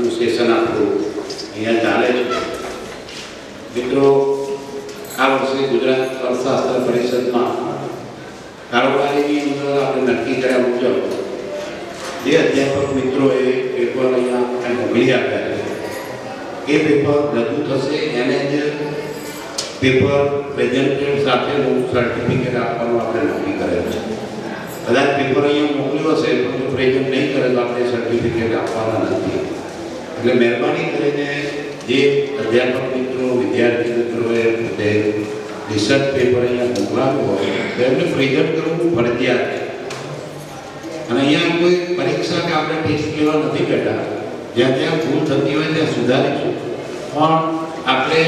Session આપણું અહીંયા ચાલે છે. મિત્રો, આ વર્ષે ગુજરાત અર્થશાસ્ત્ર પરિષદમાં કારોબારીની અંદર આપણે નક્કી કર્યા મુજબ જે અધ્યાપક મિત્રોએ પેપર અહીંયા મોકલી આપ્યા છે એ પેપર રજૂ થશે એને જ પેપર પ્રેઝન્ટેડ સાથેનું સર્ટિફિકેટ આપવાનું આપણે નક્કી કરેલ છે. કદાચ પેપર અહીંયા મોકલ્યું હશે પણ જો પ્રેઝન્ટ નહીં કરે તો આપણે સર્ટિફિકેટ આપવાના નથી. એટલે મહેરબાની કરીને જે અધ્યાપક મિત્રો વિદ્યાર્થી મિત્રોએ પોતે રિસર્ચ પેપર અહીંયા મોકલાવ્યું હોય તો એમને પ્રેઝન્ટ કરવું ફરજિયાત છે. અને અહીંયા કોઈ પરીક્ષા કે આપણે ટેસ્ટ લેવા નથી બેઠા. જ્યાં જ્યાં ભૂલ થતી હોય ત્યાં સુધારીશું. પણ આપણે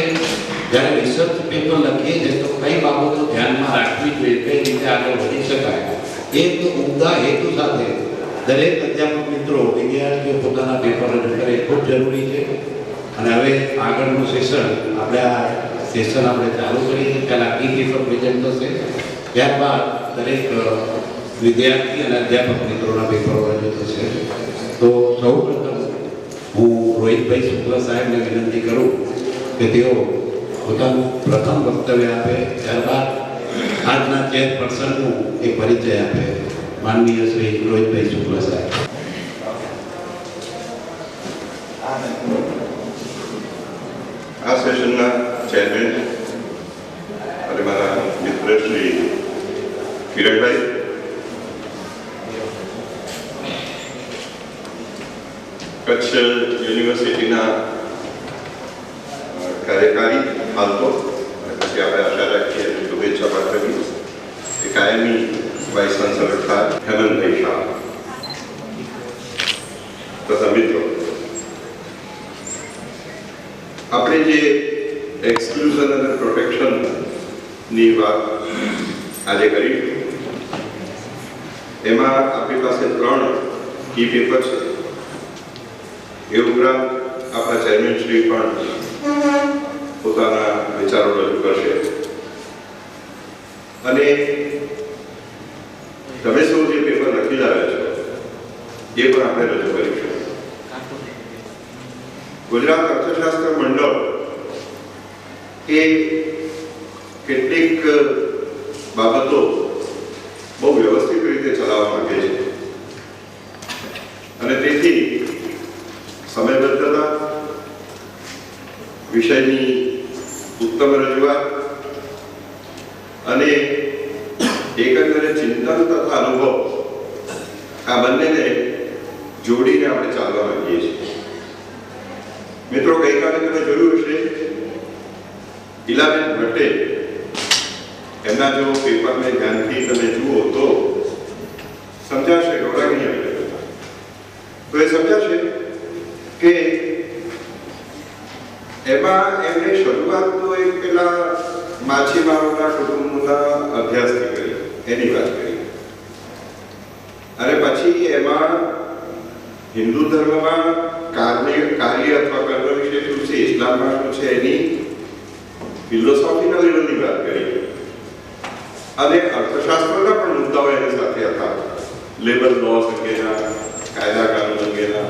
જ્યારે રિસર્ચ પેપર લખીએ છીએ તો કઈ બાબતો ધ્યાનમાં રાખવી જોઈએ, કઈ રીતે આગળ વધી શકાય, એક ઉમદા હેતુ સાથે દરેક અધ્યાપક મિત્રો વિદ્યાર્થીઓ પોતાના પેપર રજૂ કરે એ ખૂબ જરૂરી છે. અને હવે આગળનું સેશન આપણે ચાલુ કરીએ. પહેલાં ઈ પેપર પ્રેઝન્ટ થશે, ત્યારબાદ દરેક વિદ્યાર્થી અને અધ્યાપક મિત્રોના પેપરો રજૂ થશે. તો સૌ પ્રથમ હું રોહિતભાઈ શુક્લ સાહેબને વિનંતી કરું કે તેઓ પોતાનું પ્રથમ વક્તવ્ય આપે, ત્યારબાદ આજના ચેરપર્સનનું એક પરિચય આપે. માનનીય શ્રી રોહિતભાઈ શુક્લ સાહેબ. આ સેશનના ચેરમેન અને મારા મિત્ર શ્રી કિરણભાઈ, કચ્છ યુનિવર્સિટીના કાર્યકારી હાલ તો પછી આપણે આશા રાખીએ શુભેચ્છા પાઠવી એ કાયમી વાઇસ ચાન્સલર થાય હેમંતભાઈ શાહ તથા મિત્રો, આપણે જે એક્સક્લુઝન અને પ્રોટેક્શનની વાત આજે કરી એમાં આપણી પાસે 3 કી પેપર છે. એ ઉપરાંત આપણા ચેરમેન શ્રી પણ પોતાના વિચારો રજૂ કરશે અને તમે સૌ જે પેપર લખી લાવ્યા છો એ પણ આપણે રજૂ કરીશું. ગુજરાત અર્થશાસ્ત્ર મંડળ એ કેટલીક બાબતો બહુ વ્યવસ્થિત રીતે ચલાવવા માંગે છે અને તેથી સમયબદ્ધતા, વિષયની ઉત્તમ રજૂઆત અને એકંદરે ચિંતન તથા અનુભવ આ બંનેને જોડીને આપણે ચાલવા માંગીએ છીએ. મિત્રો, ગઈકાલે તમે જોયું હશે ઇલાબેન ભટ્ટે એમના જો પેપરને ધ્યાનથી તમે જુઓ તો સમજાશે, ગૌરવની તો એ સમજાશે કે એમાં એમણે શરૂઆત તો એક પેલા માછીમારોના કુટુંબના અભ્યાસથી કરી, એની વાત કરી અને પછી એમાં હિન્દુ ધર્મમાં કાર્ય અથવા કર્મ વિશે શું છે, ઇસ્લામમાં શું છે એની ફિલોસોફીના લેવલની વાત કરી અને અર્થશાસ્ત્રના પણ મુદ્દાઓ એની સાથે હતા, લેબર લોસ અંગેના, કાયદા કાનૂન અંગેના.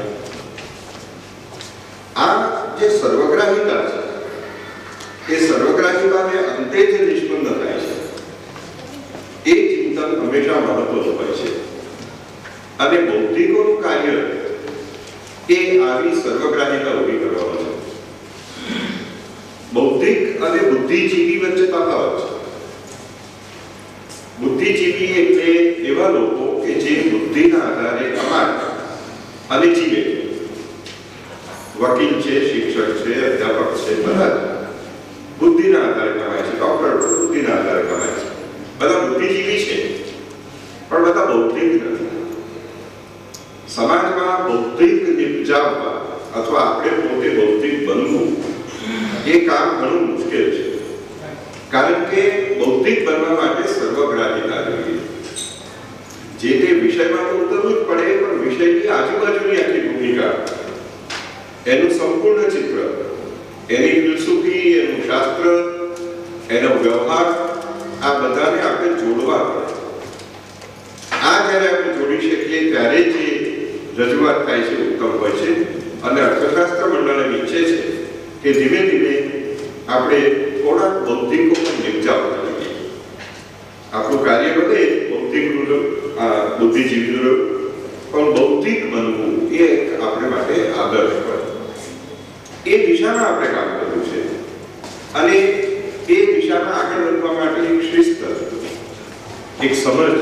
આ જે સર્વગ્રાહીતા છે એ સર્વગ્રાહીતાને અંતે જે નિષ્પન્ન થાય છે એ ચિંતન હંમેશા મહત્વનું હોય છે અને બૌદ્ધિકોનું કાર્ય એ આવી સર્વગ્રાહીતા ઊભી કરવાનું છે. બૌદ્ધિક અને બુદ્ધિજીવી વચ્ચે તફાવત છે. બુદ્ધિજીવી એટલે એવા લોકો કે જે બુદ્ધિના આધારે કમાય અને જીવે. વકીલ છે, શિક્ષક છે, અધ્યાપક છે, બધા બુદ્ધિના આધારે કમાય છે. ડોક્ટર બુદ્ધિના આધારે કમાય છે. બધા બુદ્ધિજીવી છે પણ બધા બૌદ્ધિક નથી. સમાજમાં બૌદ્ધિક નિપજાવવા અથવા આપણે પોતે બૌદ્ધિક બનવું એ કામ ઘણું મુશ્કેલ છે, કારણ કે બૌદ્ધિક બનવા માટે સર્વગ્રાહીતા જોઈએ. જે તે વિષયમાં તો ઉતરવું જ પડે પણ વિષયની આજુબાજુની આખી ભૂમિકા, એનું સંપૂર્ણ ચિત્ર, એની ફિલસૂફી, એનું શાસ્ત્ર, એનો વ્યવહાર, આ બધાને આપણે જોડવા પડે. આ જ્યારે આપણે જોડી શકીએ ત્યારે જે રજૂઆત થાય છે ઉત્તમ હોય છે અને અર્થશાસ્ત્ર કે ધીમે ધીમે આપણે થોડાક બૌદ્ધિકો પણ નિપજાવતા રહીએ. આપણું કાર્ય બધે બૌદ્ધિકનું બુદ્ધિજીવીનું પણ બૌદ્ધિક બનવું એ આપણે માટે આદર્શ હોય. એ દિશામાં આપણે કામ કરવું છે અને એ દિશામાં આગળ વધવા માટે એક શિસ્ત, એક સમજ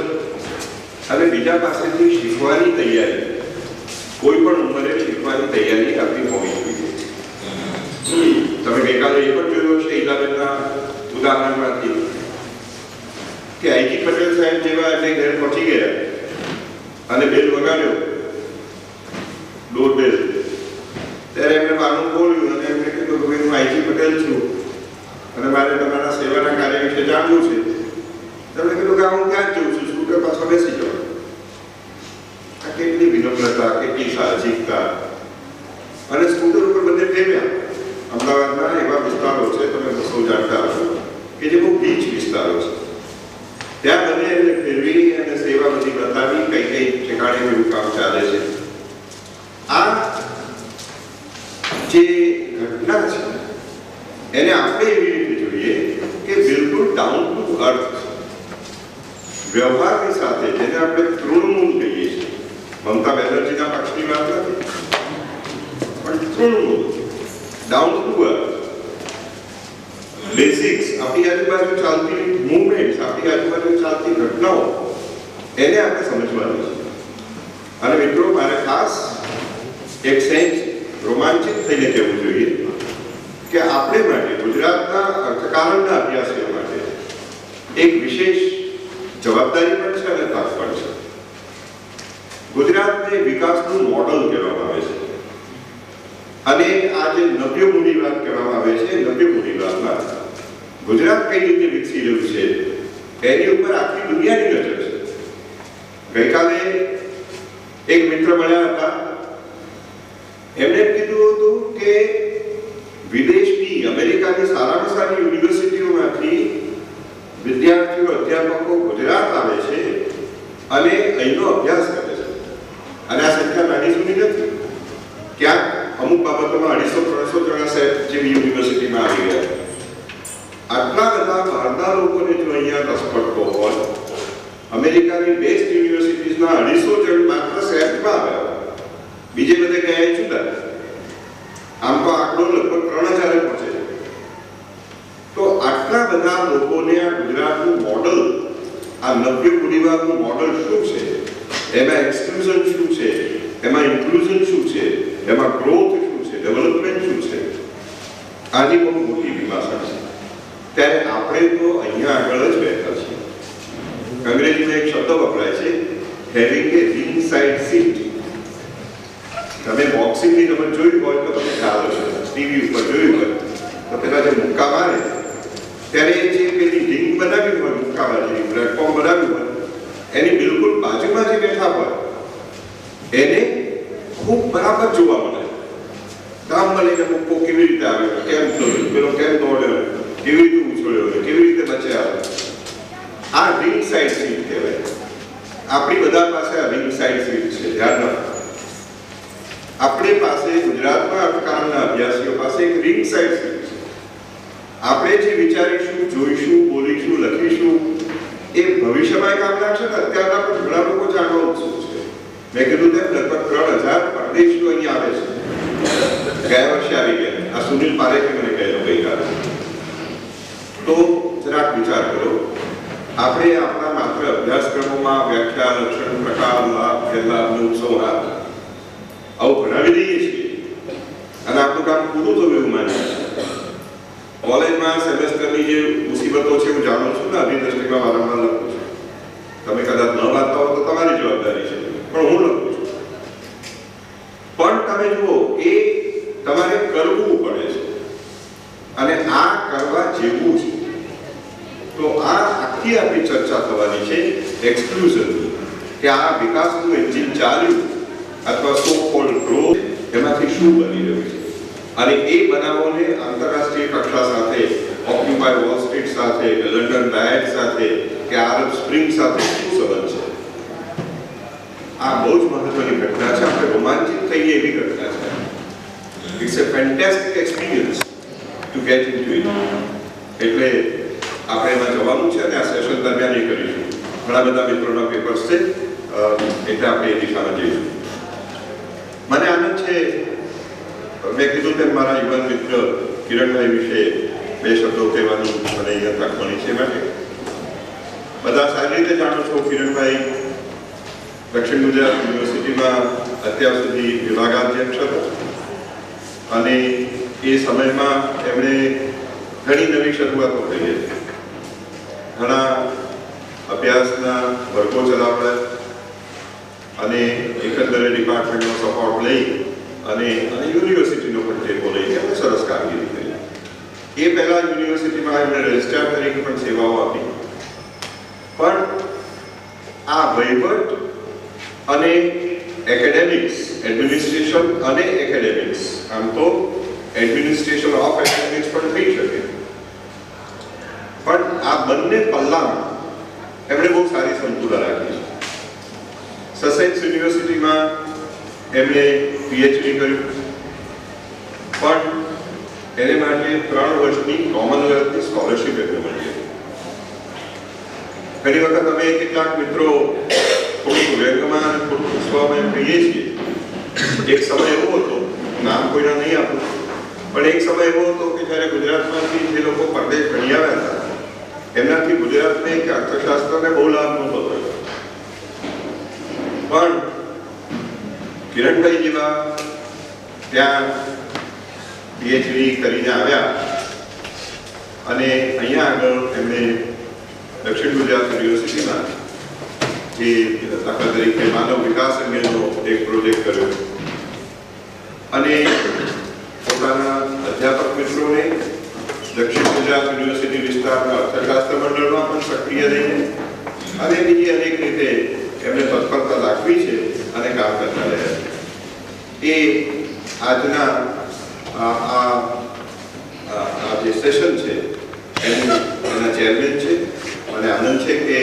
અને બીજા પાસેથી શીખવાની તૈયારી, કોઈ પણ ઉંમરે શીખવાની તૈયારી આપણી હોવી જોઈએ. તમે ગઈકાલે એ પણ જોયું હશે ઇલાબેનના ઉદાહરણમાંથી કે આઈજી પટેલ સાહેબ જેવા એટલે ઘરે પહોંચી ગયા અને બેલ વગાડ્યો, ડોર બેલ, ત્યારે એમને માનું બોલ્યું અને એમને કીધું કે હું આઈજી પટેલ છું અને મારે તમારા સેવાના કાર્ય વિશે જાણવું છે. તમે કીધું કે હું ક્યાં જ જઉં છું, સ્કૂટર પાછળ બેસી જાઉં. આ કેટલી વિનમ્રતા, કેટલી સાહજિકતા. અને સ્કૂટર ઉપર બધે ફેર્યા. અમદાવાદના એવા વિસ્તારો છે, તમે સૌ જાણતા હશો, કે જે બહુ બીચ વિસ્તારો છે. ત્યાં બધે એમને ફેરવી અને સેવા બધી બતાવી કઈ કઈ ઠેકાણે એવું કામ ચાલે છે. આ જે ઘટના છે એને આપણે એવી રીતે જોઈએ કે બિલકુલ ડાઉન ટુ અર્થ, વ્યવહારની સાથે, જેને આપણે તૃણમૂલ કહીએ છીએ. મમતા બેનર્જીના પક્ષની વાત નથી, પણ Trinamool, down to earth, basics, આપણી આજુબાજુ ચાલતી મૂવમેન્ટ્સ, આપણી આજુબાજુ ચાલતી ઘટનાઓ, એને આપણે સમજવાનું છે. અને મિત્રો, મારે ખાસ એક સેન્સ રોમાંચિત થઈને કહેવું જોઈએ કે આપણે માટે, ગુજરાતના અર્થકારણના અભ્યાસીઓ માટે એક વિશેષ જવાબદારી પણ છે અને તક પણ છે. ગુજરાતને વિકાસનું મોડલ કહેવામાં આવે છે અને આ જે નવ્ય મૂડીવાદ કહેવામાં આવે છે, નવ્ય મૂડીવાદમાં ગુજરાત કઈ રીતે વિકસી રહ્યું છે એની ઉપર આખી દુનિયાની નજર છે. ગઈકાલે એક મિત્ર મળ્યા હતા, એમણે કીધું હતું કે વિદેશની, અમેરિકાની સારામાં સારી યુનિવર્સિટીઓમાંથી વિદ્યાર્થીઓ, અધ્યાપકો ગુજરાત આવે છે અને અહીંનો અભ્યાસ કરે છે. અને આ સંખ્યા નાની સુધી નથી. ક્યાંક અમુક બાબતોમાં 250-300 જણા સેટ જેવી યુનિવર્સિટીમાં આવી ગયા. આટલા બધા બહારના લોકોને જો અહીંયા રસ પડતો હોય, અમેરિકાની બેસ્ટ યુનિવર્સિટીઝના 250 જણ માત્ર સેટમાં આવ્યા, બીજે બધે ગયા જુદા. આમ તો આંકડો લગભગ 3000 પહોંચે છે. તો આટલા બધા લોકોને આ ગુજરાતનું મોડલ, આ નવ્ય મૂડીવાદનું મોડલ શું છે, એમાં એક્સક્લુઝન શું છે, એમાં ઇન્ક્લુઝન શું છે, એમાં ગ્રોથ શું છે, ડેવલપમેન્ટ શું છે, આની બહુ મોટી વિમાસા છે. ત્યારે આપણે તો અહીંયા આગળ જ બેઠા છીએ. અંગ્રેજીમાં એક શબ્દ વપરાય છે, હેવિંગ એ રિંગ સાઇડ સીટ. તમે બોક્સિંગની રમત જોઈ હોય તો તમને ખ્યાલ હશે, ટીવી ઉપર જોયું હોય તો પેલા જે મુક્કા મારે ત્યારે જે પેલી રિંગ બનાવી હોય, મુક્કાબાજી પ્લેટફોર્મ બનાવ્યું હોય, એની બિલકુલ બાજુમાં જે બેઠા હોય એને ખૂબ બરાબર જોવા મળે. ગામમાં લઈને મુક્કો કેવી રીતે આવે, કેમ દોડ્યો, પેલો કેમ દોડ્યો, કેવી રીતે ઉછળ્યો, કેવી રીતે બચ્યા. આ રિંગ સાઇડ સીટ કહેવાય. આપણી બધા પાસે આ રિંગ સાઇડ સીટ છે. ધ્યાન રાખો, આપણી પાસે ગુજરાતના અર્થકારણના અભ્યાસીઓ પાસે એક રિંગ સાઇડ સીટ છે. આપણે જે વિચારીશું, જોઈશું, બોલીશું, લખીશું એ ભવિષ્યમાં કામ લાગશે ને. અત્યારના પણ ઘણા લોકો જાણવા ઉત્સુક છે. મેં કીધું તેમ લગભગ 3000 પરદેશીઓ અહીંયા આવે છે. ગયા વર્ષે આવી ગયા. આ સુનિલ પારેખે મને કહેલું ગઈકાલે. તો જરાક વિચાર કરો, આપણે આપણા માત્ર અભ્યાસક્રમોમાં વ્યાખ્યા, લક્ષણ, પ્રકાર, લાભ, ગેરલાભ, ઉત્સવના આવું ભણાવી દઈએ છીએ અને આપણું કામ પૂરું થયું એવું માનીએ છીએ. કોલેજમાં સેમેસ્ટરની જે મુસીબતો છે હું જાણું છું ને, અભિદૃષ્ટિમાં વારંવાર લખું છું. તમે કદાચ ન વાંચતા હો તો તમારી જવાબદારી છે, પણ હું લખું છું. પણ તમે જુઓ, એ તમારે કરવું પડે છે અને આ કરવા જેવું છે. તો આ આખી આપણી ચર્ચા થવાની છે એક્સક્લુઝન, કે આ વિકાસનું એન્જિન ચાલ્યું અથવા સો કોલ્ડ ગ્રોથ, એમાંથી શું બની રહ્યું છે અને એ બનાવોને આંતરરાષ્ટ્રીય કક્ષા સાથે, ઓક્યુપાય વોલ સ્ટ્રીટ સાથે, લંડન રાયટ સાથે કે આરબ સ્પ્રિંગ સાથે શું સંબંધ છે. આ બહુ જ મહત્વની ઘટના છે. આપણે રોમાંચિત થઈએ એવી ઘટના છે. It's a fantastic experience. To get into it. એટલે આપણે એમાં જવાનું છે અને આ સેશન દરમિયાન એ કરીશું. ઘણા બધા મિત્રોના પેપર્સ છે, એટલે આપણે એ દિશામાં જઈશું. મને આનંદ છે, મેં કીધું તેમ મારા યુવાન મિત્ર કિરણભાઈ વિશે બે શબ્દો કહેવાનું મને અહીંયા તક મળી છે. માટે બધા સારી રીતે જાણો છો, કિરણભાઈ દક્ષિણ ગુજરાત યુનિવર્સિટીમાં અત્યાર સુધી વિભાગાધ્યક્ષ હતા અને એ સમયમાં એમણે ઘણી નવી શરૂઆતો કરી હતી. ઘણા અભ્યાસના વર્ગો ચલાવ્યા અને એકંદરે ડિપાર્ટમેન્ટનો સપોર્ટ લઈ અને યુનિવર્સિટીનો પણ ટેકો લઈ એમણે સરસ કામગીરી કરી. એ પહેલા યુનિવર્સિટીમાં એમણે રજિસ્ટ્રાર તરીકે પણ સેવાઓ આપી. પણ આ વહીવટ અને એકેડેમિક્સ, એડમિનિસ્ટ્રેશન અને એકેડેમિક્સ, આમ તો એડમિનિસ્ટ્રેશન ઓફ એકેડેમિક્સ પણ થઈ શકે, પણ આ બંને પલ્લામાં એમણે બહુ સારી સંતુલન રાખી. સસેક્સ યુનિવર્સિટીમાં એમણે પીએચડી કર્યું, પણ એને માટે 3 વર્ષની કોમનવેલ્થની સ્કોલરશિપ એમને મળી હતી. ઘણી વખત અમે કેટલાક મિત્રો થોડુંક વ્યંગમાં અને થોડુંક ઉત્સવમાં એમ કહીએ છીએ. એક સમય એવો હતો, નામ કોઈના નહીં આપું, પણ એક સમય એવો હતો કે જ્યારે ગુજરાતમાંથી જે લોકો પરદેશ ભણી આવ્યા હતા એમનાથી ગુજરાતને કે અર્થશાસ્ત્રને બહુ લાભ નહોતો થયો. પણ કિરણભાઈ જેવા ત્યાં પીએચડી કરીને આવ્યા અને અહીંયા આગળ એમણે દક્ષિણ ગુજરાત યુનિવર્સિટીમાં જે દાખલા તરીકે માનવ વિકાસ અંગેનો એક પ્રોજેક્ટ કર્યો અને પોતાના અધ્યાપક મિત્રોને દક્ષિણ ગુજરાત યુનિવર્સિટી વિસ્તારના અર્થશાસ્ત્ર મંડળમાં પણ સક્રિય રહીને અને બીજી અનેક રીતે એમને તત્પરતા દાખવી છે અને કામ કરતા રહ્યા છે. એ આજના આ જે સેશન છે એના ચેરમેન છે. મને આનંદ છે કે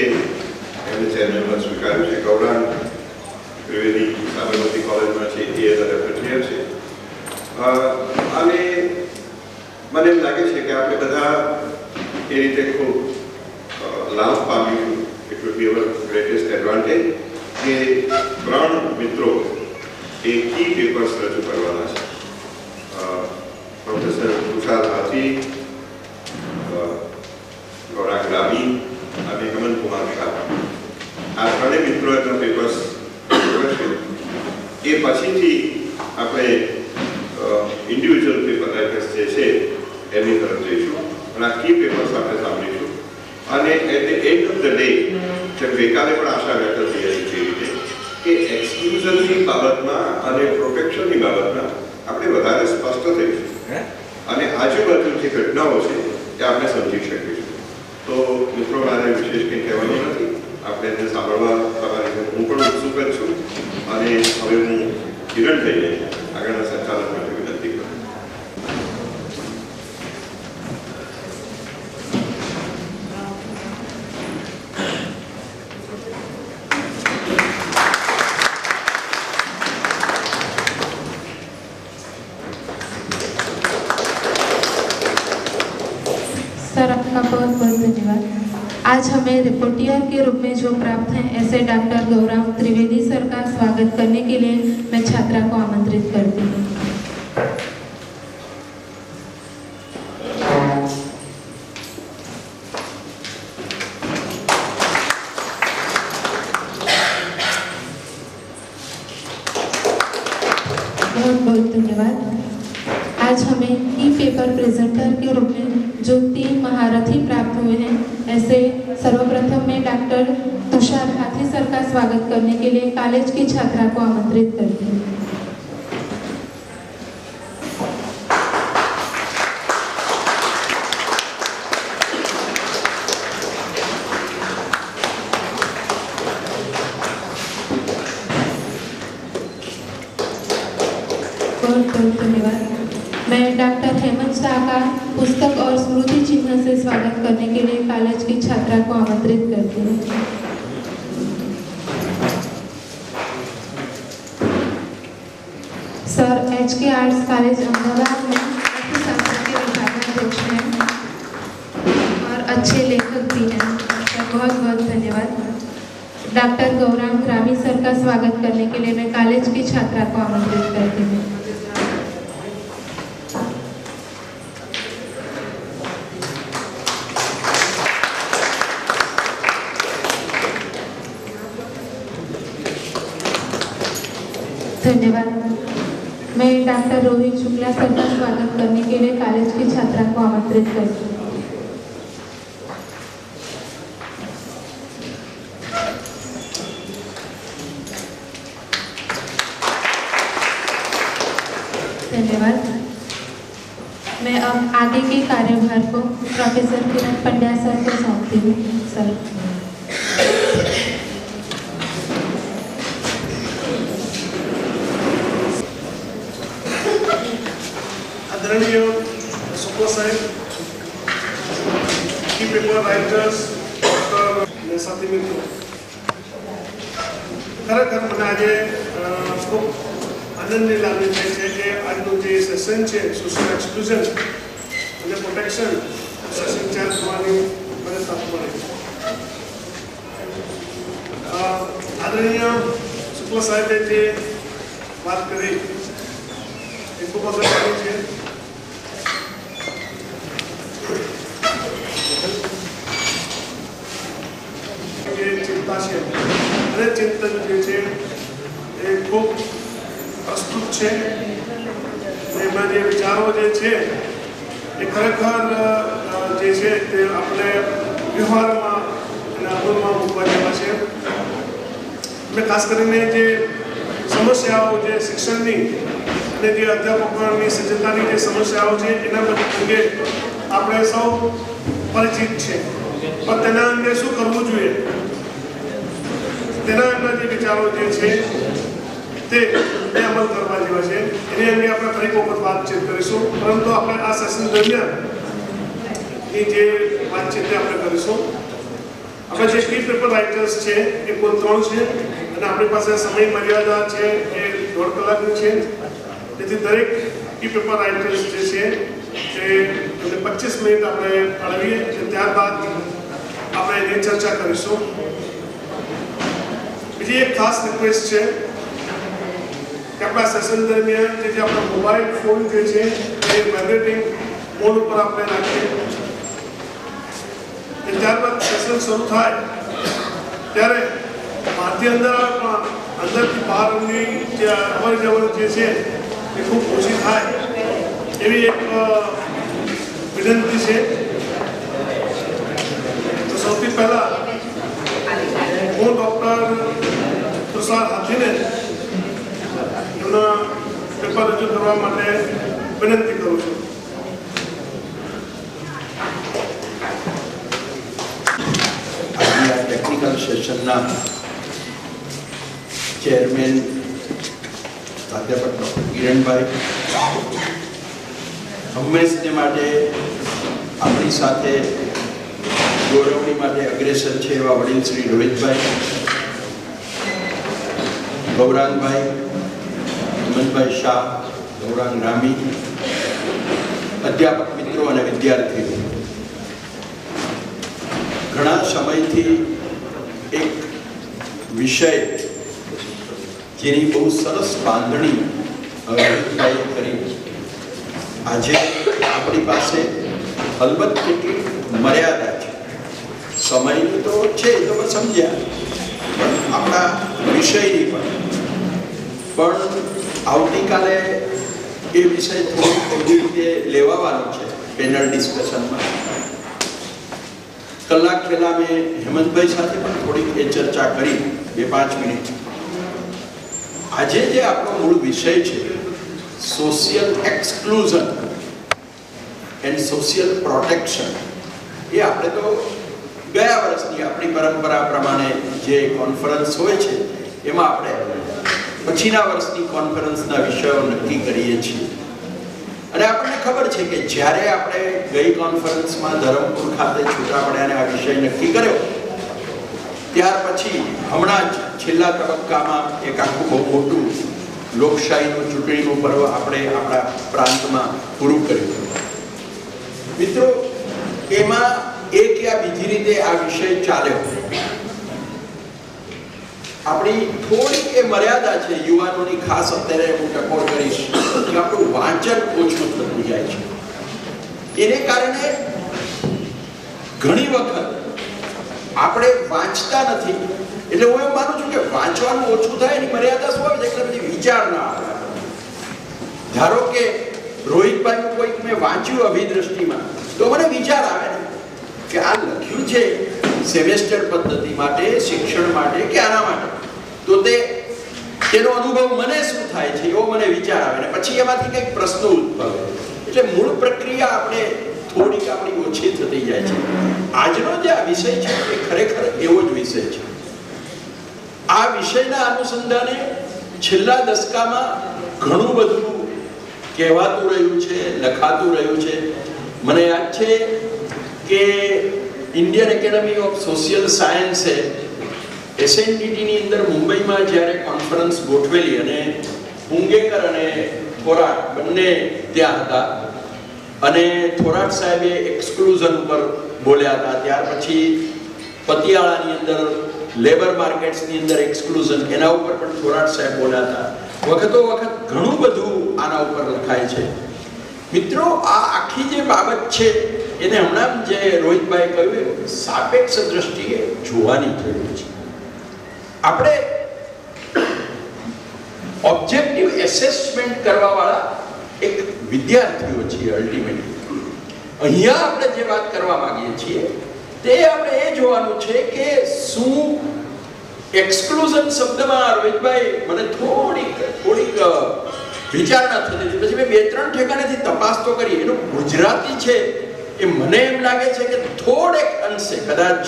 એમને ચેરમેન પદ સ્વીકાર્યું છે. ગૌરાંગ ત્રિવેદી સાબરમતી કોલેજમાં છે, એ રેફ્રિજરેટર છે. અને મને એમ લાગે છે કે આપણે બધા એ રીતે ખૂબ લાભ પામ્યું. It would be our greatest advantage કે 3 મિત્રો એ કી પેપર્સ રજૂ કરવાના છે. પ્રોફેસર તુષાર હાથી, ગૌરાંગ રામી અને કમલ કુમાર શાહ, આ 3 મિત્રો એમના પેપર્સ કરશે. એ પછીથી આપણે ઇન્ડિવિજ્યુઅલ પેપર રાઇટર્સ જે છે એની તરફ જઈશું અને આ કી પેપર્સ આપણે સાંભળીશું. અને at the end of the day, જેમ ગઈકાલે પણ આશા વ્યક્ત થઈ હતી તે રીતે, કે એક્સક્લુઝનની બાબતમાં અને પ્રોટેક્શનની બાબતમાં આપણે વધારે સ્પષ્ટ થઈશું અને આજુબાજુ જે ઘટનાઓ છે એ આપણે સમજી શકીશું. તો મિત્રો, મારે વિશેષ કંઈ કહેવાનું નથી. આપણે એને સાંભળવા તમારી હું પણ ઉત્સુક જ છું અને હવે હું કિરણભાઈને આગળના સંચાલન માટે વિનંતી કરું. सर, आपका बहुत बहुत धन्यवाद. आज हमें रिपोर्टियर के रूप में जो प्राप्त हैं ऐसे डॉक्टर गौरांग त्रिवेदी सर का स्वागत करने के लिए मैं छात्रा को आमंत्रित करती हूँ. बहुत बहुत धन्यवाद. आज हमें की पेपर प्रेजेंटर के रूप में जो 3 महारथी प्राप्त हुए हैं ऐसे सर्वप्रथम मैं डॉक्टर तुषार हाथी सर का स्वागत करने के लिए कॉलेज की छात्रा को आमंत्रित करती हूँ. बहुत बहुत धन्यवाद. मैं डॉक्टर हेमंत शाह का पुस्तक और स्मृति चिन्ह से स्वागत करने के लिए कॉलेज की छात्रा को आमंत्रित करती हूँ. Sir, HK arts college Ahmedabad में अर्थशास्त्र के विभाग में बहुत बहुत धन्यवाद। डॉक्टर गौरांग ग्रामी सर का स्वागत करने के लिए मैं कॉलेज की छात्रा को आमंत्रित करती हूँ। धन्यवाद। मैं डॉक्टर रोहित शुक्ला सर का स्वागत करने के लिए कॉलेज की छात्रा को आमंत्रित करती हूँ। धन्यवाद। मैं अब आगे के कार्यभार को प्रोफेसर किरण पंड्या सर को सौंपती हूँ। सर। आदरणीय शुक्ला साहेब, की पेपर राइटर्स, डॉक्टर साथी मित्रों, ખરેખર મને આજે ખૂબ આનંદની લાગણી થાય છે કે આજનું જે સેશન છે સોશિયલ એક્સક્લુઝન અને પ્રોટેક્શન સેશન 4 થવાની મને તક મળે છે। આદરણીય શુક્લા સાહેબે જે વાત કરી એ ખૂબ અગત્યની છે। चिंता है અને ચિંતન જે છે એ ખૂબ પ્રસ્તુત છે। એમાં જે વિચારો જે છે એ ખરેખર જે છે તે આપણે વ્યવહારમાં અને અમલમાં મૂકવા જેવા છે। મેં ખાસ કરીને જે સમસ્યાઓ જે શિક્ષણની અને જે અધ્યાપકોની સજ્જતાની જે સમસ્યાઓ છે એના અંગે આપણે સૌ પરિચિત છે, પણ તેના અંગે શું કરવું જોઈએ તેના અંગે જે વિચારો જે છે તે અમલ કરવા જેવા છે। એની અંગે આપણે ફરી વખત વાતચીત કરીશું, પરંતુ આપણે આ સેશન દરમિયાન એ જે વાતચીત આપણે કરીશું। આપણે જે કી પેપર રાઇટર્સ છે એ કુલ 3 છે અને આપણી પાસે સમય મર્યાદા છે એ 1.5 કલાકની છે। તેથી દરેક કી પેપર રાઇટર્સ જે છે તે 25 મિનિટ આપણે ફાળવીએ અને ત્યારબાદ આપણે એની ચર્ચા કરીશું। બીજી એક ખાસ રિક્વેસ્ટ છે કે આપણા સેશન દરમિયાન જે આપણા મોબાઈલ ફોન જે છે એ વાઇબ્રેટિંગ મોડ ઉપર આપણે રાખીએ। ત્યારબાદ સેશન શરૂ થાય ત્યારે બહારથી અંદરથી બહારની જે અવર જવર જે છે એ ખૂબ ઓછી થાય એવી એક વિનંતી છે। તો સૌથી પહેલા હું ડૉક્ટર તુષાર હાથીને એમના પેપર રજૂ કરવા માટે વિનંતી કરું છું। આજના ટેકનિકલ સેશનના ચેરમેન પ્રાધ્યાપક ડૉક્ટર કિરણભાઈ, હંમેશને માટે આપણી સાથે ગૌરવણી માટે અગ્રેસર છે એવા વડીલ શ્રી રોહિતભાઈ, ગૌરાંગભાઈ, હેમંતભાઈ શાહ, ગૌરાંગ ગ્રામી, અધ્યાપક મિત્રો અને વિદ્યાર્થીઓ, ઘણા સમયથી એક વિષય જેની બહુ સરસ બાંધણી રોહિતભાઈએ કરી, આજે આપણી પાસે અલબત્ત કેટલી મર્યાદા છે, સમયની તો છે એ તો સમજ્યા, પણ આપણા વિષયની પણ આવતીકાલે એ વિષય થોડી એવી રીતે લેવાવાનો છે પેનલ ડિસ્કશનમાં। કલાક પહેલા મેં હેમંતભાઈ સાથે પણ થોડીક એ ચર્ચા કરી 2-5 મિનિટ। આજે જે આપણો મૂળ વિષય છે social exclusion and social protection, એ આપણે તો ગયા વર્ષની આપણી પરંપરા પ્રમાણે જે કોન્ફરન્સ હોય છે એમાં આપણે પછીના વર્ષની કોન્ફરન્સના વિષયો નક્કી કરીએ છીએ। અને આપણને ખબર છે કે જ્યારે આપણે ગઈ કોન્ફરન્સમાં ધરમપુર ખાતે છૂટાપડ્યાને આ વિષય નક્કી કર્યો, ત્યાર પછી હમણાં જ છેલ્લા તબક્કામાં એક આખું બહુ મોટું લોકશાહીનું ચૂંટણીનું પર્વ આપણે આપણા પ્રાંતમાં પૂરું કર્યું। મિત્રો, એમાં એક યા બીજી રીતે આ વિષય ચાલ્યો. આપણી થોડીક એ મર્યાદા છે યુવાનોની, ખાસ અત્યારે હું ટકોર કરીશ કે આપણું વાંચન ઓછું થતું જાય છે. એને કારણે ઘણી વખત આપણે વાંચતા નથી. એટલે હું એમ માનું છું કે વાંચવાનું ઓછું થાય એની મર્યાદા શું આવે છે? એટલે પછી વિચાર ના આવે. ધારો કે રોહિતભાઈનું કોઈક મેં વાંચ્યું અભિદ્રષ્ટિમાં, તો મને વિચાર આવે ને કે આ લખ્યું છે સેમેસ્ટર પદ્ધતિ માટે, શિક્ષણ માટે કે આના માટે, તો તેનો અનુભવ મને શું થાય છે એવો મને વિચાર આવે ને પછી એમાંથી કંઈક પ્રશ્નો ઉદ્ભવે. એટલે મૂળ પ્રક્રિયા આપણે થોડીક આપણી ઓછી થતી જાય છે. આજનો જે આ વિષય છે એ ખરેખર એવો જ વિષય છે. આ વિષયના અનુસંધાને છેલ્લા દશકામાં ઘણું બધું કહેવાતું રહ્યું છે, લખાતું રહ્યું છે. મને યાદ છે કે ઇન્ડિયન એકેડમી ઓફ સોશિયલ સાયન્સે એસએનડીટીની અંદર મુંબઈમાં જ્યારે કોન્ફરન્સ ગોઠવેલી અને પુંગેકર અને થોરાટ બંને ત્યાં હતા અને થોરાટ સાહેબે એક્સક્લુઝન ઉપર બોલ્યા હતા. ત્યાર પછી પતિયાળાની અંદર લેબર માર્કેટ્સની અંદર એક્સક્લુઝન, એના ઉપર પણ થોરાટ સાહેબ બોલ્યા હતા. વખતો વખત ઘણું બધું આના ઉપર લખાય છે. મિત્રો, આ આખી જે બાબત છે એને હમણાં જે રોહિતભાઈ કહ્યું સાપેક્ષ દ્રષ્ટિએ જોવાની જરૂર છે. આપણે ઓબ્જેક્ટિવ એસેસમેન્ટ કરવાવાળા એક વિદ્યાર્થીઓ છીએ. અલ્ટિમેટલી અહીંયા આપણે જે વાત કરવા માંગીએ છીએ તે આપણે એ જોવાનું છે કે શું એક્સક્લુઝન શબ્દમાં રોહિતભાઈ મને થોડીક વિચારણા થતી હતી. પછી મેં 2-3 ઠેકાણેથી તપાસ તો કરી. એનું ગુજરાતી છે એ મને એમ લાગે છે કે થોડેક અંશે કદાચ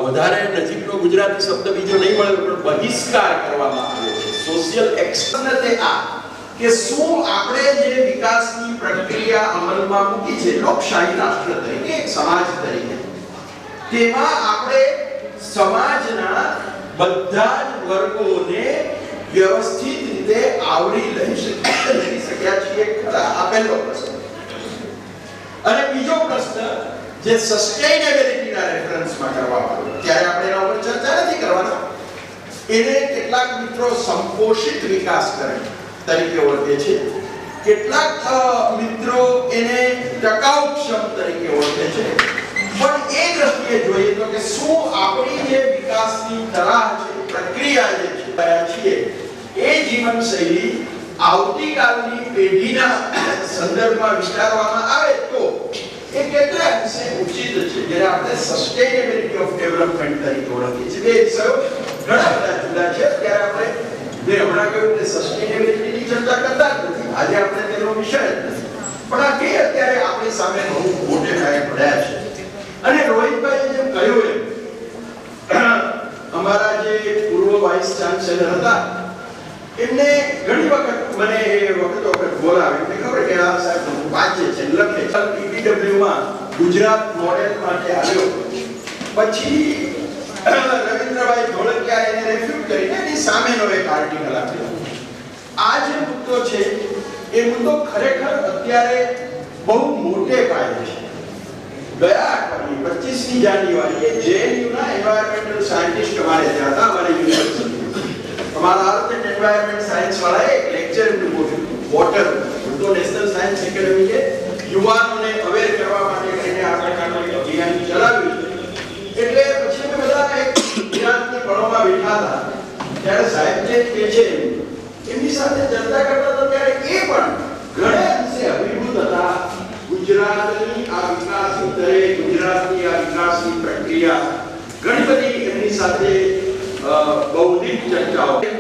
વધારે નજીકનો ગુજરાતી શબ્દ બીજો નહીં મળે પણ બહિષ્કાર કરવામાં આવ્યો છે. સોશિયલ એક્શન તે આ કે શું આપણે જે વિકાસની પ્રક્રિયા અમલમાં મૂકી છે લોકશાહી રાષ્ટ્ર તરીકે, એક સમાજ તરીકે, તેમાં આપણે સમાજના બધા જ વર્ગોને વ્યવસ્થિત રીતે આવરી લઈ શક્યા છીએ ખરા? આ પહેલો પ્રશ્ન. અને બીજો પ્રશ્ન જે સસ્ટેનેબિલિટીના રેફરન્સમાં કરવામાં આવ્યો, ત્યારે આપણે એના ઉપર ચર્ચા નથી કરવાના. એને કેટલાક મિત્રો સંપોષિત વિકાસ તરીકે ઓળખે છે, કેટલાક મિત્રો એને ટકાઉક્ષમ તરીકે ઓળખે છે. પણ એ દ્રષ્ટિએ જોઈએ તો કે શું આપણી જે વિકાસની તરાહ છે, પ્રક્રિયા જે છે એ જીવનશૈલી આવતીકાલની પેઢીના સંદર્ભમાં વિચારવામાં આવે તો એ કેટલા અંશે ઉચિત છે, જેને આપણે સસ્ટેનેબિલિટી ઓફ ડેવલપમેન્ટ તરીકે ઓળખીએ છીએ. બે વિષયો ઘણા બધા જુદા છે. ત્યારે આપણે જે હમણાં કહ્યું કે સસ્ટેનેબિલિટીની ચર્ચા કરતા જ નથી. આજે આપણે તેનો વિષય જ નથી. પણ આ કે અત્યારે આપણી સામે બહુ મોટે પાયે પડ્યા છે. અને રોહિતભાઈએ જેમ કહ્યું એમ અમારા જે પૂર્વ વાઇસ ચાન્સેલર હતા એમને ઘણી વખત મને એ વખત બોલાવે. એમને ખબર કે આ સાહેબ વાંચે છે, લખે છે. પીપીડબ્લ્યુ માં ગુજરાત મોડેલ માટે આવ્યો. પછી રવિન્દ્રભાઈ ધોળકિયા એને રેફ્યુટ કરીને એની સામેનો એક આર્ટિકલ આપ્યો. આ જે મુદ્દો છે એ મુદ્દો ખરેખર અત્યારે બહુ મોટે પાયે છે. ગયા અઠવાડિયે 25મી જાન્યુઆરીએ જેએનયુના એન્વાયરમેન્ટલ સાયન્ટિસ્ટ અમારે ત્યાં હતા, અમારી યુનિવર્સિટી. અમારા અર્થ એન્ડ એન્વાયરમેન્ટ સાયન્સ વાળાએ એક લેક્ચર ગોઠવ્યું. વોટર તો નેશનલ સાયન્સ એકેડમીએ યુવાનોને અવેર કરવા માટે કરીને આ પ્રકારનું અભિયાન ચલાવ્યું. એટલે પછી અમે બધા એક ગુજરાતની પળોમાં બેઠા હતા. ત્યારે સાહેબ જે કહે છે એમની સાથે ચર્ચા કરતા હતા ત્યારે એ પણ ઘણા અંશે અભિભૂત હતા. ગુજરાતની આ વિકાસની દરે, ગુજરાતની આ વિકાસની પ્રક્રિયા ઘણી બધી એમની સાથે બૌદ્ધિક ચર્ચાઓ કે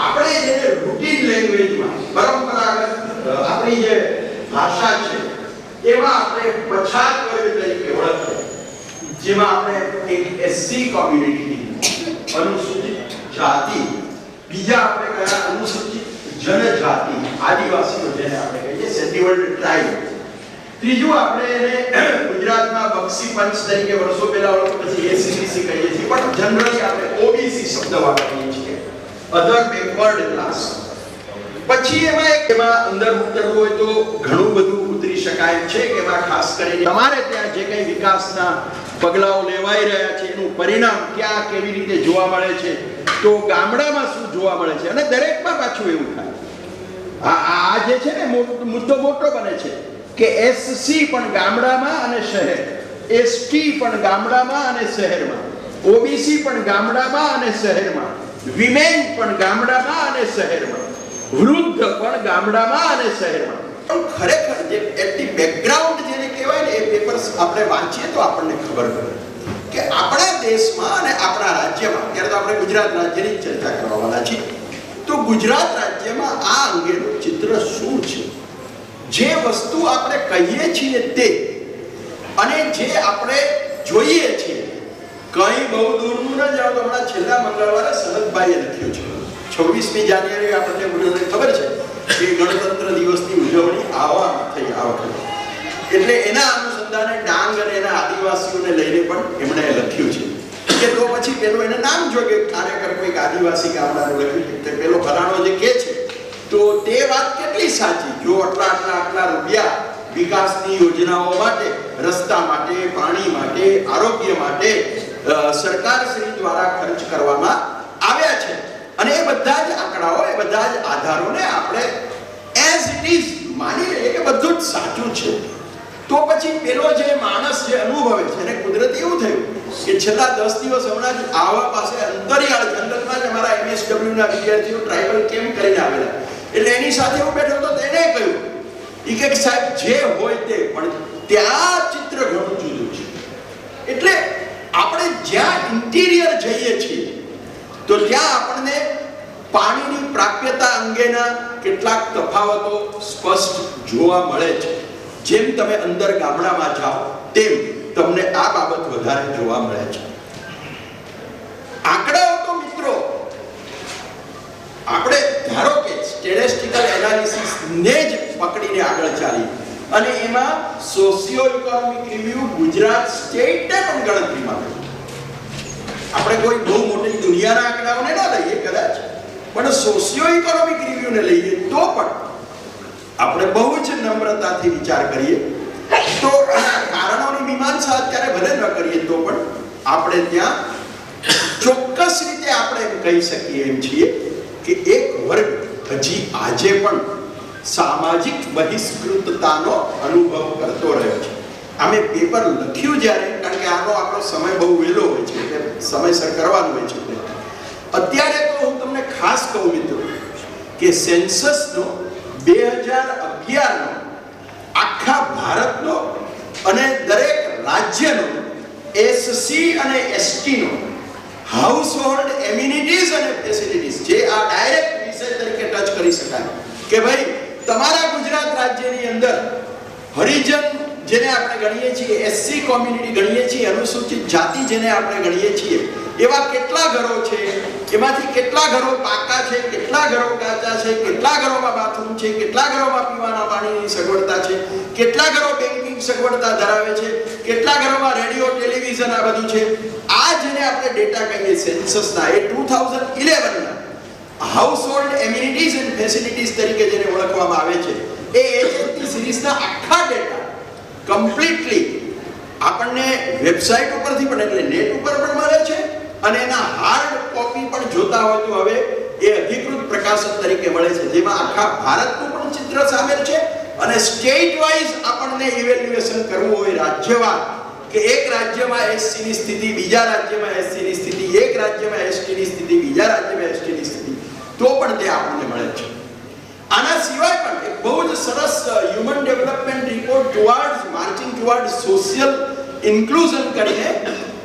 આપણે જેને રૂટીન લેંગ્વેજમાં પરંપરાગત આપણી જે ભાષા છે એમાં આપણે પછાત વર્ગ તરીકે ઓળખીએ, જેમાં આપણે એક એસસી કોમ્યુનિટી, અનુસૂચિત જાતિ, બીજા આપણે કયા અનુસૂચિત જનજાતિ, આદિવાસીઓ જેને આપણે કહીએ શેડ્યુલ્ડ ટ્રાઇબ, ત્રીજું આપણે એને ગુજરાતમાં બક્ષી પંચ તરીકે વર્ષો પહેલા ઓળખ, પછી એસીબીસી કહીએ છીએ, પણ જનરલી આપણે ઓબીસી શબ્દ વાપરીએ છીએ, અધર બેકવર્ડ ક્લાસ. પછી એમાં અંદર ઉતરવું હોય તો ઘણું બધું ઉતરી શકાય છે કે એમાં ખાસ કરીને તમારે ત્યાં જે કંઈ વિકાસના પગલાઓ લેવાઈ રહ્યા છે એનું પરિણામ ક્યાં કેવી રીતે જોવા મળે છે, તો ગામડામાં શું જોવા મળે છે, અને દરેકમાં પાછું એવું થાય આ જે છે ને મુદ્દો મોટો બને છે કે એસસી પણ ગામડામાં અને શહેર, એસટી પણ ગામડામાં અને શહેરમાં, ઓબીસી પણ ગામડામાં અને શહેરમાં, વિમેન પણ ગામડામાં અને શહેરમાં, વૃદ્ધ પણ ગામડામાં અને શહેરમાં. પણ ખરેખર જે એટી બેકગ્રાઉન્ડ જેને કહેવાય ને એ પેપર્સ આપણે વાંચીએ તો આપણને ખબર પડે કે આપણા દેશમાં અને આપણા રાજ્યમાં, ત્યારે તો આપણે ગુજરાત રાજ્યની ચર્ચા કરવાના છીએ, તો ગુજરાત રાજ્યમાં આ અંગેનું ચિત્ર શું છે, જે વસ્તુ આપણે કહીએ છીએ તે અને જે આપણે જોઈએ છીએ. કંઈ બહુ દૂરનું ન જાઓ તો હમણાં છેલ્લા મંગળવારે સનતભાઈએ લખ્યું છે 26મી જાન્યુઆરી આપણને બધાને ખબર છે કે ગણતંત્ર દિવસની ઉજવણી આવવામાં થઈ આ વખતે, એટલે એના અનુસંધાને ડાંગ અને એના આદિવાસીઓને લઈને પણ એમણે લખ્યું છે કે તો પછી પેલો એને નામ જો કે કાર્યકર કોઈક આદિવાસી ગામડાનું લખ્યું છે, પેલો ફલાણો જે કહે છે તો તે વાત કેટલી સાચી? જો આટલા રૂપિયા વિકાસની યોજનાઓ માટે, રસ્તા માટે, પાણી માટે, આરોગ્ય માટે સરકાર શ્રી દ્વારા ખર્ચ કરવામાં આવ્યા છે અને એ બધા જ આંકડાઓ, એ બધા જ આધારોને આપણે એઝ ઇટ ઇઝ માની લઈએ કે બધું જ સાચું છે, તો પછી પેલો જે માણસ જે અનુભવે છે એને કુદરતી એવું થયું કે છેલ્લા 10 દિવસ હમણાં જ આવા પાસે અંતરિયાળ જંગલમાં જ અમારા MSW ના વિદ્યાર્થીઓ ટ્રાઇબલ કેમ્પ કરીને આવેલા, એટલે એની સાથે હું બેઠો તો તેને કહ્યું કે સાહેબ જે હોય તે, પણ ત્યાં ચિત્ર ઘણું જુદું છે. એટલે આપણે જ્યાં ઇન્ટિરિયર જઈએ છીએ તો ત્યાં આપણને પાણીની પ્રાપ્યતા અંગેના કેટલાક તફાવતો સ્પષ્ટ જોવા મળે છે. જેમ તમે અંદર ગામડામાં જાઓ તેમ તમને આ બાબત વધારે જોવા મળે છે. આંકડાઓ તો મિત્રો આપણે ધારો કે સ્ટેટિસ્ટિકલ એનાલિસિસ ને જ પકડીને આગળ ચાલી અને એમાં સોશિયો ઇકોનોમિક રિવ્યુ ગુજરાત સ્ટેટને પણ ગણતરીમાં આપણે કોઈ બહુ મોટી દુનિયાના આંકડાઓને ના લઈએ કદાચ, પણ સોશિયો ઇકોનોમિક રિવ્યુને લઈએ તો પણ આપણે બહુ જ નમ્રતાથી વિચાર કરીએ તો કારણોની મીમાંસા અત્યારે ભલે ન કરીએ તો પણ આપણે ત્યાં ચોક્કસ રીતે આપણે એમ કહી શકીએ એમ છીએ કે એક વર્ગ હજી આજે પણ સામાજિક બહિષ્કૃતતાનો અનુભવ કરતો રહ્યો છે. અમે પેપર લખ્યું જ્યારે, કારણ કે આનો આપણો સમય બહુ વહેલો હોય છે એટલે સમયસર કરવાનું હોય છે, અત્યારે તો હું તમને ખાસ કહું મિત્રો કે સેન્સસનો 2011નો આખા ભારતનો અને દરેક રાજ્યનો એસસી અને એસટીનો હાઉસહોલ્ડ એમ્યુનિટીઝ અને ફેસિલિટીઝ, જે આ ડાયરેક્ટ વિષય તરીકે ટચ કરી શકાય કે ભાઈ તમારા ગુજરાત રાજ્યની અંદર હરિજન જેને આપણે ગણીએ છીએ, એસસી કોમ્યુનિટી ગણીએ છીએ, અનુસૂચિત જાતિ જેને આપણે ગણીએ છીએ, એવા કેટલા ઘરો છે, એમાંથી કેટલા ઘરો પાકા છે, કેટલા ઘરો કાચા છે, કેટલા ઘરોમાં બાથરૂમ છે, કેટલા ઘરોમાં પીવાના પાણીની સગવડતા છે, કેટલા ઘરો બેન્કિંગ સગવડતા ધરાવે છે, કેટલા ઘરોમાં રેડિયો, ટેલિવિઝન આ બધું છે. આ જેને આપણે ડેટા કહીએ સેન્સસના, એ 2011ના હાઉસહોલ્ડ એમ્યુનિટીઝ એન્ડ ફેસિલિટીઝ તરીકે જેને ઓળખવામાં આવે છે, એ HST સિરીઝના આખા ડેટા કમ્પ્લીટલી આપણને વેબસાઇટ ઉપરથી પણ એટલે નેટ ઉપર પણ મળે છે અને એના હાર્ડ કોપી પણ જોતા હોય તો હવે એ અધિકૃત પ્રકાશન તરીકે મળે છે, જેમાં આખા ભારતનું પણ ચિત્ર સામેલ છે અને સ્ટેટ વાઇઝ આપણને ઇવેલ્યુએશન કરવું હોય રાજ્યવાર કે એક રાજ્યમાં એસસી ની સ્થિતિ, બીજા રાજ્યમાં એસસી ની સ્થિતિ, એક રાજ્યમાં એસટી ની સ્થિતિ, બીજા રાજ્યમાં એસટી ની સ્થિતિ, તો પણ તે આપણને મળે છે. આના સિવાય પણ એક બહુ જ સરસ human development report towards marching towards social inclusion કરીને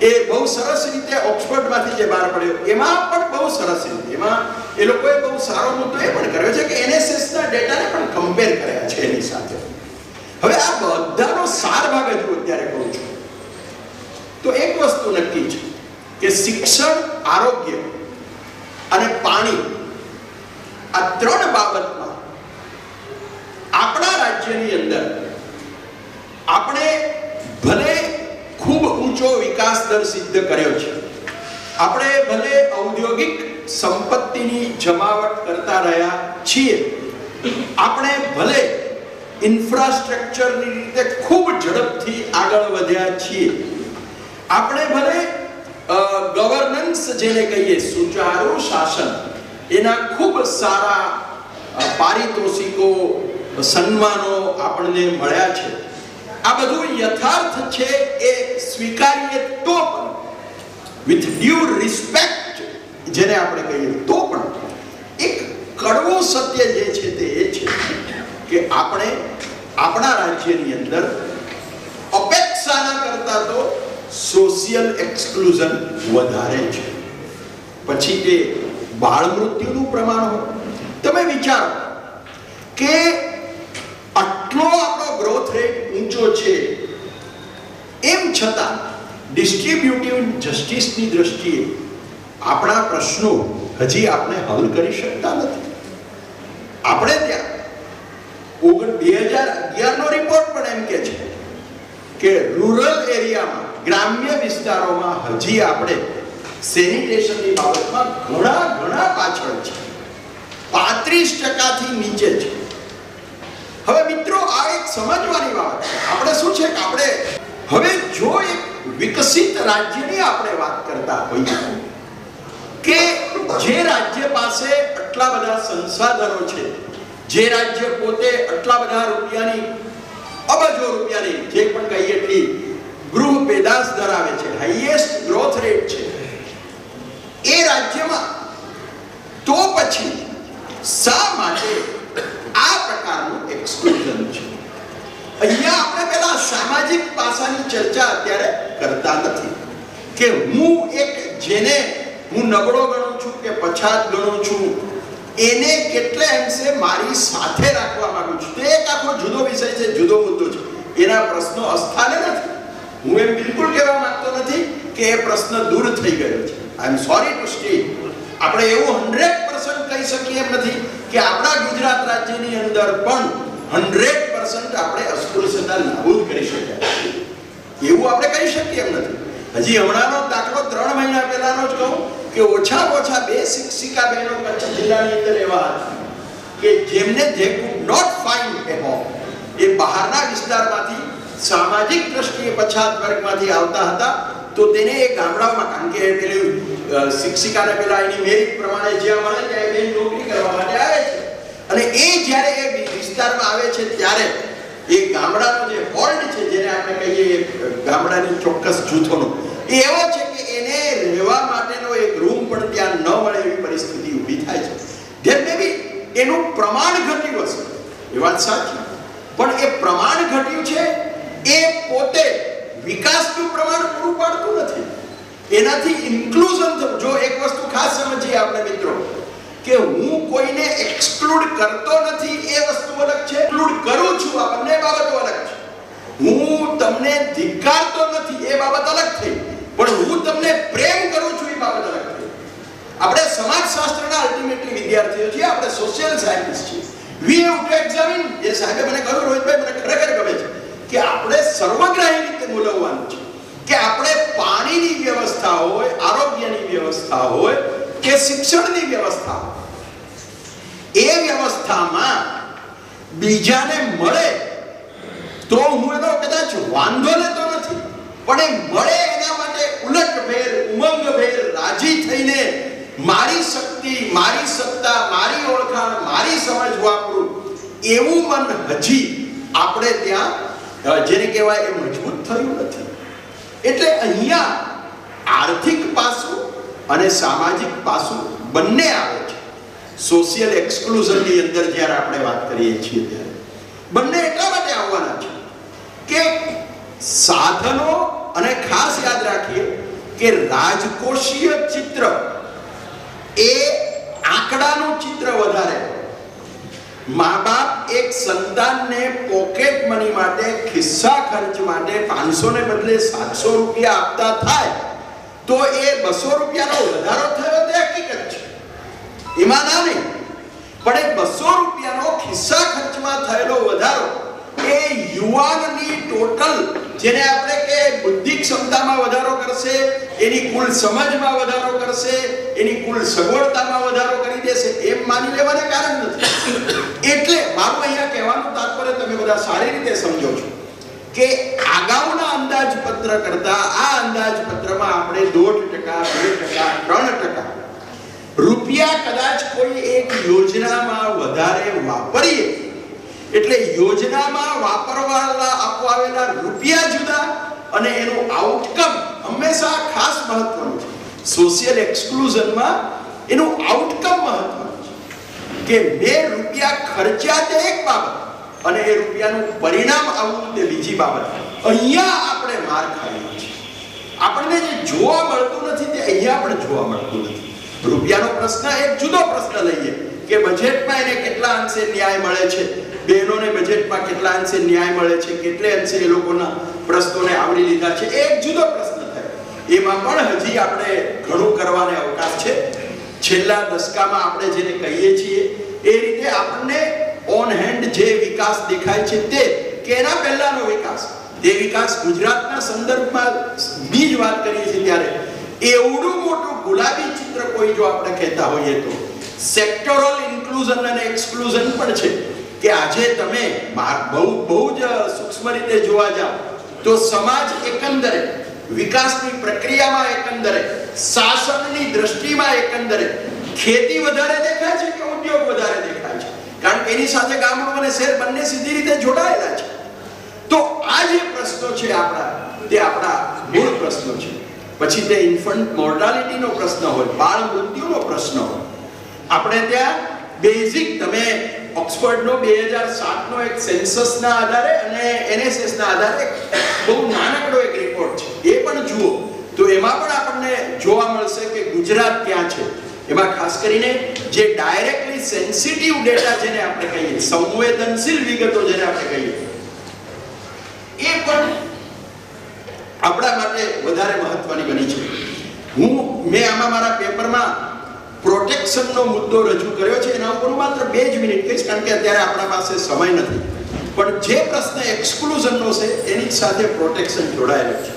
એ બહુ સરસ રીતે ઓક્સફર્ડમાંથી જે બહાર પડ્યો, એમાં પણ બહુ સરસ રીતે એમાં એ લોકોએ બહુ સારો મુદ્દો એ પણ કર્યો છે કે NSSના ડેટાને પણ કમ્પેર કર્યા છે એની સાથે. હવે આ બધાનો સાર ભાગ હજુ અત્યારે કહું છું તો એક વસ્તુ નક્કી છે કે શિક્ષણ, આરોગ્ય અને પાણી આ ત્રણ બાબતમાં આપણા રાજ્યની અંદર આપણે ભલે ખૂબ ઊંચો વિકાસ દર સિદ્ધ કર્યો છે, આપણે ભલે ઔદ્યોગિક સંપત્તિની જમાવટ કરતા રહ્યા છીએ, આપણે ભલે ઇન્ફ્રાસ્ટ્રક્ચરની રીતે ખૂબ ઝડપથી આગળ વધ્યા છીએ, આપણે ભલે ગવર્નન્સ જેને કહીએ સુચારુ શાસન, એના ખૂબ સારા પારિતોષિકો સન્માનો આપણને મળ્યા છે, આ બધું યથાર્થ છે એ સ્વીકારીએ તો પણ વિથ ડ્યુ રિસ્પેક્ટ જેને આપણે કહીએ તો પણ એક કડવું સત્ય જે છે તે એ છે કે આપણે આપણા રાજ્યની અંદર અપેક્ષાના કરતા તો સોશિયલ એક્સક્લુઝન વધારે છે. પછી તે બાળ મૃત્યુનું પ્રમાણ હોય, તમે વિચારો કે આટલો આપણો ગ્રોથ રેટ ઊંચો છે, એમ છતાં ડિસ્ટ્રીબ્યુટિવ જસ્ટિસની દ્રષ્ટિએ આપણા પ્રશ્નો હજી આપણે હલ કરી શકતા નથી. આપણે ત્યાં 2011 નો રિપોર્ટ પણ એમ કે છે કે રૂરલ એરિયામાં, ગ્રામ્ય વિસ્તારોમાં હજી આપણે સેનિટેશનની બાબતમાં ઘણા પાછળ છે, 35% નીચે છે. હવે મિત્રો, આ એક સમજવાની વાત છે. આપણે શું છે કે આપણે હવે જો એક વિકસિત રાજ્યની આપણે વાત કરતા હોઈએ કે જે રાજ્ય પાસે આટલા બધા સંસાધનો છે, જે રાજ્ય પોતે આટલા બધા રૂપિયાની, અબજો રૂપિયાની જે પણ કહીએ એટલી ગૃહ પેદાશ ધરાવે છે, હાઈએસ્ટ ગ્રોથ રેટ છે એ રાજ્યમાં, તો પછી શા માટે આ પ્રકારનું એક્સક્લુઝન છે? અહીંયા આપણે પેલા સામાજિક પાસાની ચર્ચા અત્યારે કરતા નથી કે હું એક જેને હું નબળો ગણું છું કે પછાત ગણું છું એને કેટલે અંશે મારી સાથે રાખવા માંગુ છું. તે એક આખો જુદો વિષય છે, જુદો મુદ્દો છે. એના પ્રશ્નો અસ્થાને નથી. હું એમ બિલકુલ કહેવા માંગતો નથી કે એ પ્રશ્ન દૂર થઈ ગયો છે. આઈ એમ સોરી ટુ સ્ટેટ, આપણે એવું 100% કહી શકીએ એમ નથી કે આપણા ગુજરાત રાજ્યની અંદર પણ 100% આપણે અસ્પૃશ્યતા નાબૂદ કરી શક્યા, એવું આપણે કહી શકીએ એમ નથી. હજી હમણાંનો દાખલો 3 મહિના પહેલાનો જ કહું કે ઓછામાં ઓછા 2 શિક્ષિકા બહેનો કચ્છ જિલ્લાની અંદર એવા હતા કે જેમને they could not find a home, એ બહારના વિસ્તારમાંથી સામાજિક દ્રષ્ટિએ પછાત વર્ગમાંથી આવતા હતા, તો તેને એ ગામડાઓમાં, કારણ કે પેલી શિક્ષિકાને પેલા એની મેરિટ પ્રમાણે જ્યાં મળે ત્યાં બેન નોકરી કરવા માટે આવે છે, અને એ જ્યારે એ વિસ્તારમાં આવે છે ત્યારે એ ગામડાનો જે હોલ્ડ છે, જેને આપણે કહીએ ગામડાની ચોક્કસ જૂથોનો, એ એવો છે કે એને રહેવા માટેનો એક રૂમ પણ ત્યાં ન મળે એવી પરિસ્થિતિ ઊભી થાય છે. ધેર મે બી એનું પ્રમાણ ઘટ્યું હશે, એ વાત સાચી, પણ એ પ્રમાણ ઘટ્યું છે એ પોતે વિકાસનું પ્રમાણ પૂરું પાડતું નથી. એનાથી ઇન્ક્લુઝન થયું. જો એક વસ્તુ ખાસ સમજીએ આપણે મિત્રો કે હું કોઈને એક્સક્લુડ કરતો નથી એ વસ્તુ અલગ છે, એક્સક્લુડ કરું છું આ બંને બાબતો અલગ છે. હું તમને ધિક્કારતો નથી એ બાબત અલગ થઈ, પણ હું તમને પ્રેમ કરું છું એ બાબત અલગ થઈ. આપણે સમાજશાસ્ત્રના અલ્ટિમેટલી વિદ્યાર્થીઓ છીએ, આપણે સોશિયલ સાયન્ટિસ્ટ છીએ. We have to examine. જે સાહેબે મને કહ્યું, રોહિતભાઈ, મને ખરેખર ગમે છે કે આપણે સર્વગ્રાહી રીતે મૂલવવાનું છે કે આપણે પાણીની વ્યવસ્થા હોય, આરોગ્યની વ્યવસ્થા હોય કે શિક્ષણની વ્યવસ્થા હોય, એ વ્યવસ્થામાં બીજાને મળે તો હું એનો કદાચ વાંધો લેતો નથી, પણ એ મળે એના માટે ઉલટભેર, ઉમંગભેર, રાજી થઈને મારી શક્તિ, મારી સત્તા, મારી ઓળખાણ, મારી સમજ વાપરું એવું મન હજી આપણે ત્યાં જેને કહેવાય એ મજબૂત થયું નથી. એટલે અહીંયા આર્થિક પાસું અને સામાજિક પાસું બંને આવે છે. સોશિયલ એક્સક્લુઝનની અંદર જ્યારે આપણે વાત કરીએ છીએ ત્યારે બંને એટલા માટે આવવાના છે કે સાધનો, અને ખાસ યાદ રાખીએ કે રાજકોષીય ચિત્ર એ આંકડાનું ચિત્ર વધારે. મા બાપ એક સંતાનને પોકેટ મની માટે, ખિસ્સા ખર્ચ માટે 500 ને બદલે 700 રૂપિયા આપતા થાય તો એ 200 રૂપિયાનો વધારો થયો તે હકીકત છે, એમાં ના નહીં, પણ એ 200 રૂપિયાનો ખિસ્સા ખર્ચમાં થયેલો વધારો એ યુવાનની ટોટલ જેને આપણે કે બુદ્ધિ ક્ષમતામાં વધારો કરશે, એની કુલ સમજમાં વધારો કરશે, એની કુલ સગવડતામાં વધારો કરી દેશે એમ માની લેવાને કારણ નથી. એટલે મારું અહીંયા કહેવાનું તાત્પર્ય તમે બધા સારી રીતે સમજો છો કે અગાઉના અંદાજપત્ર કરતા આ અંદાજપત્રમાં આપણે 1.5%, 2%, 3% રૂપિયા કદાચ કોઈ એક યોજનામાં વધારે વાપરીએ એટલે યોજનામાં વાપરવાના આપવાના રૂપિયા જુદા અને એનું આઉટકમ હંમેશા ખાસ મહત્વનું છે. સોશિયલ એક્સક્લુઝનમાં એનું આઉટકમ મહત્વનું છે કે મેં રૂપિયા ખર્ચ્યા તે એક બાબત અને એ રૂપિયાનું પરિણામ આવવું તે બીજી બાબત. અહીંયા આપણે માર ખાઈએ છીએ. આપણને જે જોવા મળતું નથી તે અહીંયા પણ જોવા મળતું નથી. રૂપિયાનો પ્રશ્ન એક જુદો પ્રશ્ન લઈએ કે બજેટમાં એને કેટલા અંશે ન્યાય મળે છે, બહેનોને બજેટમાં કેટલા અંશે ન્યાય મળે છે, કેટલે અંશે એ લોકોના પ્રશ્નોને આવરી લીધા છે, એક જુદો પ્રશ્ન થાય. એમાં પણ હજી આપણે ઘણું કરવાને અવકાશ છે. છેલ્લા દશકામાં આપણે જેને કહીએ છીએ એ રીતે આપણને ઓન હેન્ડ જે વિકાસ દેખાય છે તે કે એના પહેલાનો વિકાસ, તે વિકાસ ગુજરાતના સંદર્ભમાં બી જ વાત કરીએ છીએ ત્યારે એવડું મોટું ગુલાબી ચિત્ર કોઈ જો આપણે કહેતા હોઈએ તો સેક્ટોરલ ઇન્ક્લુઝન અને એક્સક્લુઝન પણ છે કે આજે તમે બહુ જ સૂક્ષ્મ રીતે જોવા જાઓ તો સમાજ એકંદરે વિકાસની પ્રક્રિયામાં એકંદરે શાસનની દ્રષ્ટિમાં એકંદરે ખેતી વધારે દેખાય છે કે ઉદ્યોગ વધારે દેખાય છે? કારણ કે એની સાથે ગામડું અને શહેર બંને સીધી રીતે જોડાયેલા છે. તો આ જે પ્રશ્નો છે તે આપણા મૂળ પ્રશ્નો છે. પછી તે ઇન્ફન્ટ મોર્ટાલિટીનો પ્રશ્ન હોય, બાળ મૃત્યુનો પ્રશ્ન હોય. આપણે ત્યાં બેઝિક તમે ઓક્સફર્ડનો 2007નો એક સેન્સસના આધારે અને એનએસએસના આધારે બહુ નાનકડો એક રિપોર્ટ છે, એ પણ જુઓ તો એમાં પણ આપણને જોવા મળશે કે ગુજરાત ક્યાં છે. એમાં ખાસ કરીને જે ડાયરેક્ટલી સેન્સિટિવ ડેટા જેને આપણે કહીએ, સંવેદનશીલ વિગતો જેને આપણે કહીએ, એ પણ આપણા માટે વધારે મહત્વની બની છે. મેં આમાં મારા પેપરમાં પ્રોટેક્શનનો મુદ્દો રજૂ કર્યો છે. એના ઉપર હું માત્ર 2 જ મિનિટ કહીશ કારણ કે અત્યારે આપણા પાસે સમય નથી. પણ જે પ્રશ્ન એક્સક્લુઝનનો છે એની સાથે પ્રોટેક્શન જોડાયેલું છે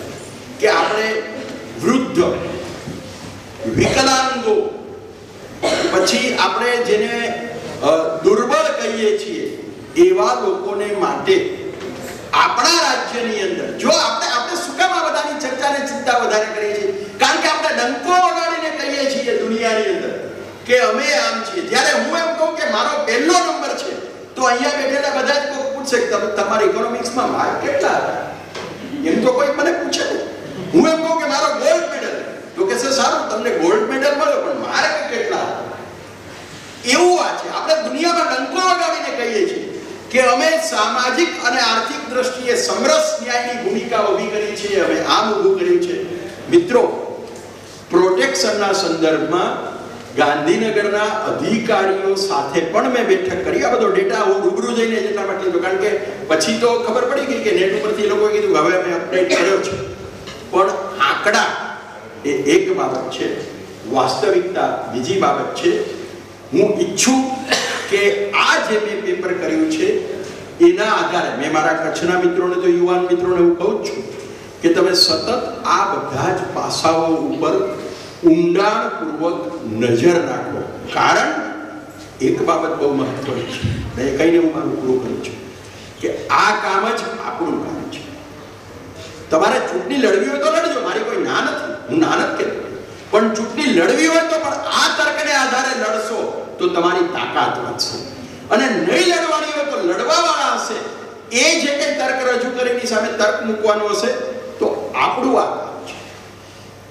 કે આપણે વૃદ્ધ, વિકલાંગો, પછી આપણે જેને દુર્બળ કહીએ છીએ એવા લોકોને માટે આપણા રાજ્યની અંદર જો આપણે શું કામ આ બધાની ચર્ચાને ચિંતા વધારે કરીએ છીએ? કારણ કે આપણે ડંકો વગાડીને કહીએ છીએ દુનિયાની અંદર કે અમે આમ છીએ. જ્યારે હું એમ કહું કે મારો પહેલો નંબર છે તો અહીંયા બેઠેલા બધા જ કોઈ પૂછશે કે તમારા ઇકોનોમિક્સમાં માર્ક કેટલા હતા? એમ તો કોઈ મને પૂછે નહીં. હું એમ કહું કે મારો ગોલ્ડ મેડલ તો કે છે સારું તમને ગોલ્ડ મેડલ મળ્યો પણ માર્ક કેટલા હતા? એવું આ છે. આપણે દુનિયામાં ડંકો વગાડીને કહીએ છીએ કે અમે સામાજિક અને આર્થિક દ્રષ્ટિએ સમરસ ન્યાયની ભૂમિકા ઊભી કરી છે, અમે આમ ઊભું કર્યું છે. મિત્રો, પ્રોટેક્શનના સંદર્ભમાં ગાંધીનગરના અધિકારીઓ સાથે પણ મેં બેઠક કરી. આ બધો ડેટા હું રૂબરૂ જઈને જેટલા માટે લીધો કારણ કે પછી તો ખબર પડી ગઈ કે નેટ ઉપરથી એ લોકોએ કીધું હવે અમે અપડેટ કર્યો છે. પણ આંકડા એ એક બાબત છે, વાસ્તવિકતા બીજી બાબત છે. હું ઈચ્છું કે આ જે મેં પેપર કર્યું છે એના આધારે મેં મારા કચ્છના મિત્રોને તો યુવાન મિત્રોને હું કહું છું કે તમે સતત આ બધા જ પાસાઓ ઉપર ઊંડાણપૂર્વક નજર રાખો. કારણ એક બાબત બહુ મહત્વની છે, મેં કહીને હું મારું પૂરું કરું છું કે આ કામ જ આપણું કામ છે. તમારે ચૂંટણી લડવી હોય તો લડજો, મારી કોઈ ના નથી, હું ના નથી કહેતો. પણ ચૂંટણી લડવી હોય તો પણ આ તર્કને આધારે લડશો તો તમારી તાકાત વધશે. અને નહીં લડવાની હોય તો લડવાવાળા હશે એ જે કંઈ તર્ક રજૂ કરીને સામે તર્ક મૂકવાનો હશે તો આપણું આ કામ છે.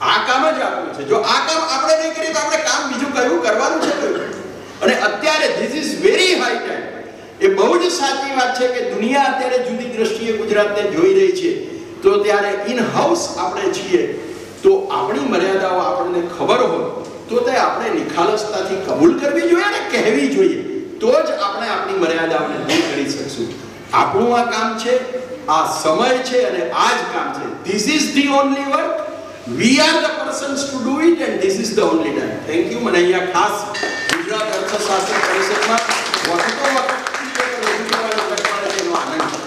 આ કામ જ આપણું છે. જો આ કામ આપણે નહીં કરીએ તો આપણે કામ બીજું કયું કરવાનું છે કયું? અને અત્યારે this is very high time. એ બહુ જ સાચી વાત છે કે દુનિયા અત્યારે જુદી દ્રષ્ટિએ ગુજરાતને જોઈ રહી છે. તો ત્યારે ઇન હાઉસ આપણે છીએ તો આપણી મર્યાદાઓ આપણને ખબર હોય તો તે આપણે નિખાલસતાથી કબૂલ કરવી જોઈએ અને કહેવી જોઈએ. તો જ આપણે આપણી મર્યાદાઓને દૂર કરી શકશું. આપણું આ કામ છે, આ સમય છે અને આ જ કામ છે. This is the only work. We are the persons to do it and this is the only time. Thank you. મને અહીંયા ખાસ ગુજરાત અર્થશાસ્ત્ર પરિષદમાં વખતો વખત આનંદ છે.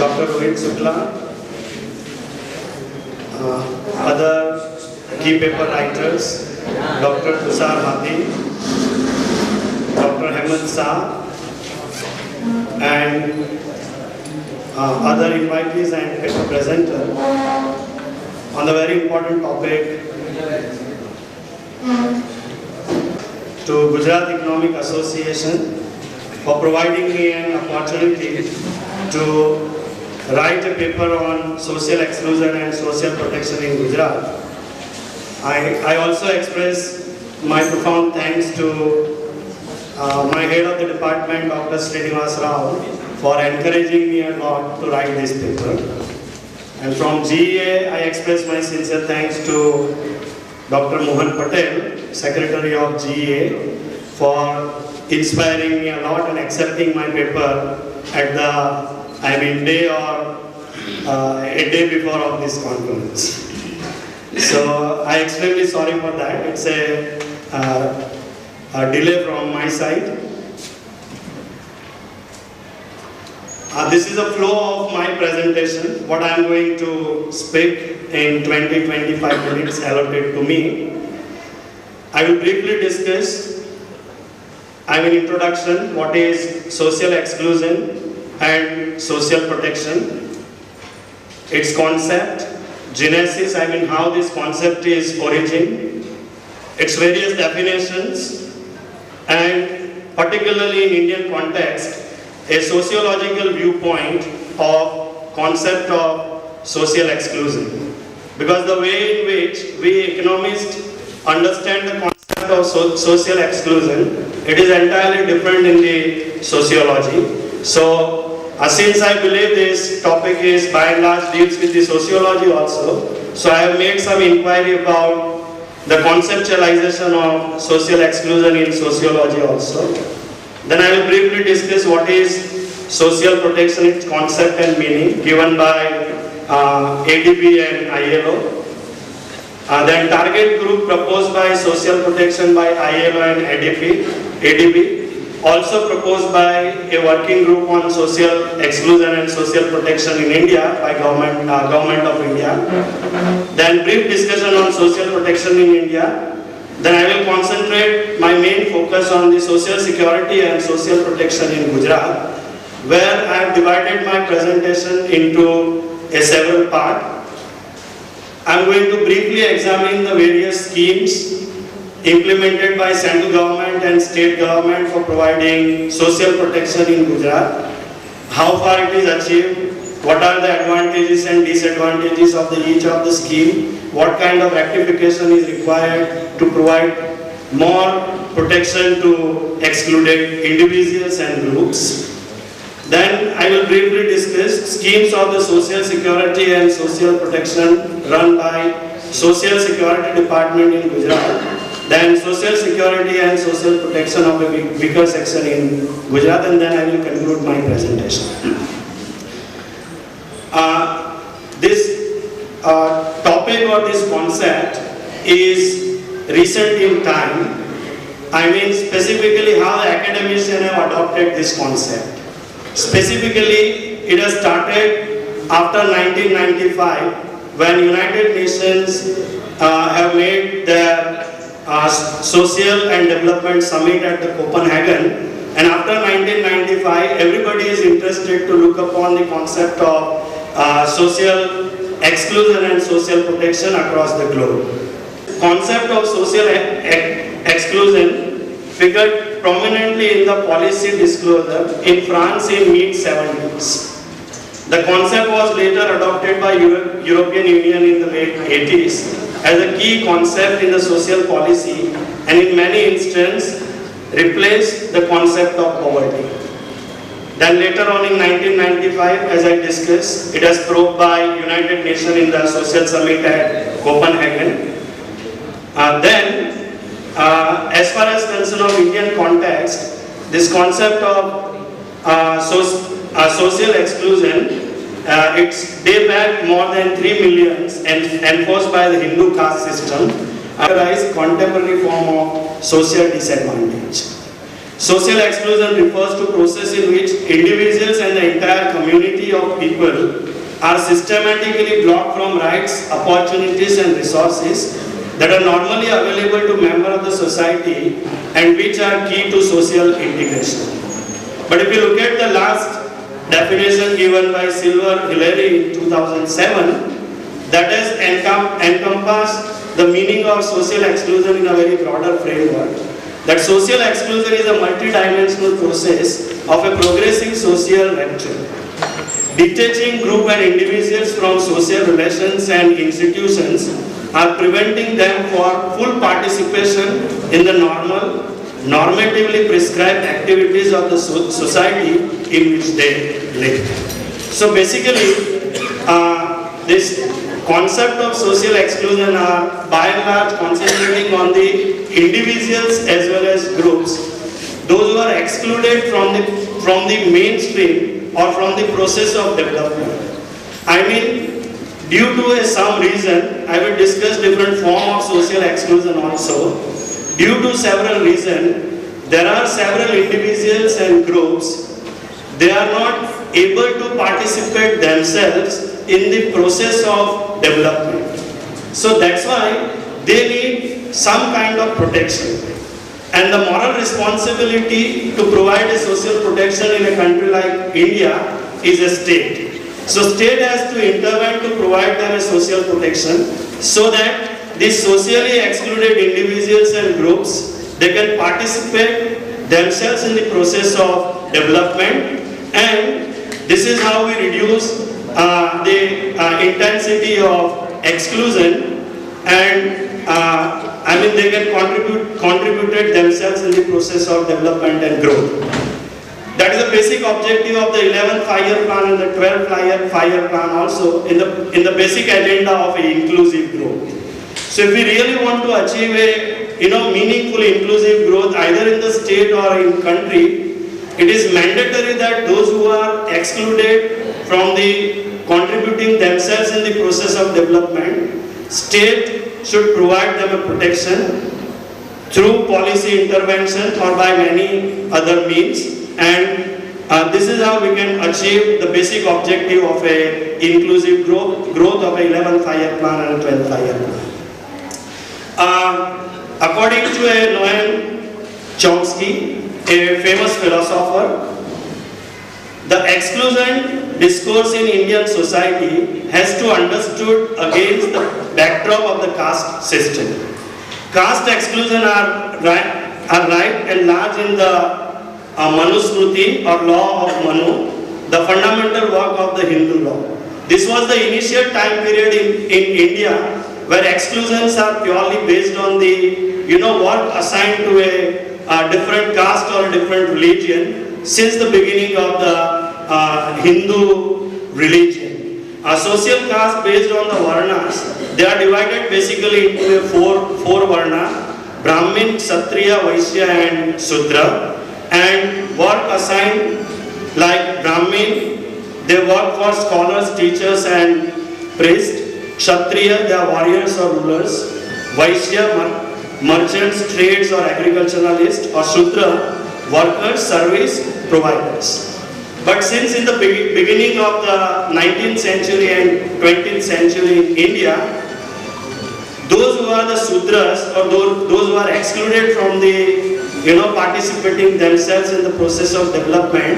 Dr. Rohit Shukla, other key paper writers, Dr. Tushar Hathi, Dr. Hemant Shah, and other invitees and paper presenters on the very important topic to Gujarat Economic Association for providing me an opportunity to write a paper on social exclusion and social protection in Gujarat. I also express my profound thanks to my head of the department, Dr. Srinivas Rao, for encouraging me a lot to write this paper. And from GEA, I express my sincere thanks to Dr. Mohan Patel, Secretary of GEA, for inspiring me a lot and accepting my paper at the day or a day before of this conference. So I am extremely sorry for that. It's a delay from my side. This is the flow of my presentation, what I am going to speak in 20-25 minutes allotted to me. I will briefly discuss introduction, what is social exclusion and social protection, its concept, genesis, how this concept is origin, its various definitions, and particularly in Indian context, a sociological viewpoint of concept of social exclusion. Because the way in which we economists understand the concept of social exclusion, it is entirely different in the sociology. So, since I believe this topic is by and large deals with the sociology also, so I have made some inquiry about the conceptualization of social exclusion in sociology also. Then I will briefly discuss what is social protection, its concept and meaning given by ADB and ILO. Then target group proposed by social protection by ILO and ADB. Also proposed by a working group on social exclusion and social protection in India by Government of India. Then brief discussion on social protection in India. Then I will concentrate my main focus on the social security and social protection in Gujarat, where I have divided my presentation into a several parts. I am going to briefly examine the various schemes implemented by central government and state government for providing social protection in Gujarat, how far it is achieved, what are the advantages and disadvantages of each of the scheme, what kind of rectification is required to provide more protection to excluded individuals and groups. Then I will briefly discuss schemes of the social security and social protection run by Social Security Department in Gujarat. Then social security and social protection of a weaker section in Gujarat, and then I will conclude my presentation. This topic or this concept is recent in time. Specifically how the academicians have adopted this concept. Specifically, it has started after 1995 when United Nations have made their Social and Development Summit at the Copenhagen, and after 1995 everybody is interested to look upon the concept of social exclusion and social protection across the globe. Concept of social exclusion figured prominently in the policy disclosure in France in mid-70s. The concept was later adopted by European Union in the late 80s as a key concept in the social policy, and in many instances replaced the concept of poverty. Then later on in 1995, as I discussed, it was probed by United Nations in the Social Summit at Copenhagen. As far as concern of Indian context, this concept of social exclusion, it's day back more than 3 million and enforced by the Hindu caste system, characterized contemporary form of social disadvantage. Social exclusion refers to process in which individuals and the entire community of people are systematically blocked from rights, opportunities and resources that are normally available to members of the society and which are key to social integration. But if you look at the last definition given by Silver Hillary in 2007, that has encompassed the meaning of social exclusion in a very broader framework. That social exclusion is a multidimensional process of a progressive social rupture, detaching group and individuals from social relations and institutions are preventing them for full participation in the normatively prescribed activities of the society in which they live. So basically, this concept of social exclusion are by and large concentrating on the individuals as well as groups, those who are excluded from the mainstream or from the process of development. I mean, due to some reason, I will discuss different form of social exclusion also. Due to several reasons, there are several individuals and groups, they are not able to participate themselves in the process of development. So that's why they need some kind of protection. And the moral responsibility to provide a social protection in a country like India is a state. So state has to intervene to provide them a social protection so that these socially excluded individuals and groups, they can participate themselves in the process of development, and this is how we reduce the intensity of exclusion, and they can contribute themselves in the process of development and growth. That is the basic objective of the 11th 5-year plan and the 12th 5-year plan also in the basic agenda of a inclusive growth. So if we really want to achieve a meaningful inclusive growth either in the state or in country, it is mandatory that those who are excluded from the contributing themselves in the process of development, state should provide them a protection through policy intervention or by many other means, and this is how we can achieve the basic objective of a inclusive growth of a 11th 5-year plan and 12th 5-year plan. According to Noam Chomsky, a famous philosopher, the exclusion discourse in Indian society has to be understood against the backdrop of the caste system. Caste exclusion are right and large in the Manusmriti or law of Manu, the fundamental work of the Hindu law. This was the initial time period in India where exclusions are purely based on the work assigned to a different caste or a different religion since the beginning of the Hindu religion. A social caste based on the varnas, they are divided basically into four varna: Brahmin, Kshatriya, Vaishya and Shudra. And work assigned like Brahmin, they work for scholars, teachers and priests. Kshatriya, they are warriors or rulers. Vaishya, merchants, trades or agriculturalists. Or Shudra, workers, service providers. But since in the beginning of the 19th century and 20th century in India, those who are the Shudras or those who are excluded from the participating themselves in the process of development,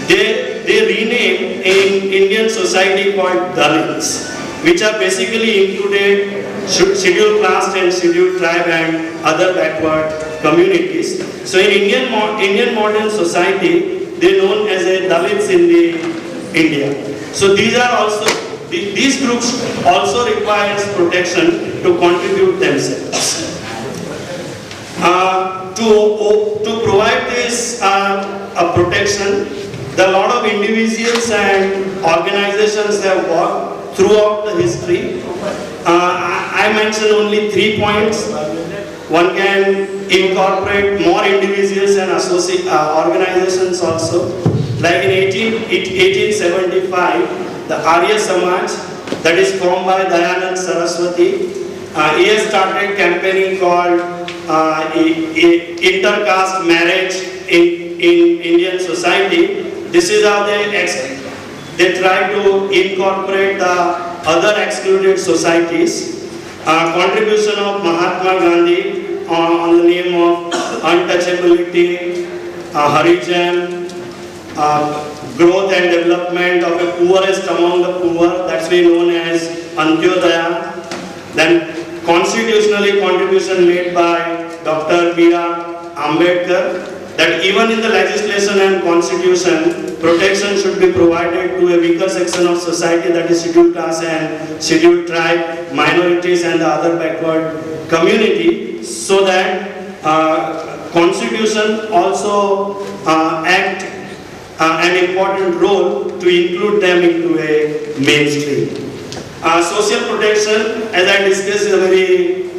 they rename in Indian society called Dalits, which are basically included scheduled caste and scheduled tribe and other backward communities. So in Indian modern society, they are known as a Dalits in the India. So these groups also requires protection to contribute themselves. To provide this a protection, a lot of individuals and organizations have worked throughout the history. I mentioned only 3 points. One can incorporate more individuals and organizations also. Like in 1875, the Arya Samaj, that is formed by Dayanand Saraswati, he has started campaigning called intercaste marriage in Indian society. This is how they try to incorporate the other excluded societies. Contribution of Mahatma Gandhi on the name of untouchability, Harijan, growth and development of the poorest among the poor, that's we known as Antyodaya. Then constitutionally contribution made by Dr. B.R. Ambedkar, that even in the legislation and constitution, protection should be provided to a weaker section of society, that is scheduled class and scheduled tribe, minorities and the other backward community, so that constitution also act an important role to include them into a mainstream. Social protection, as I discussed, is a very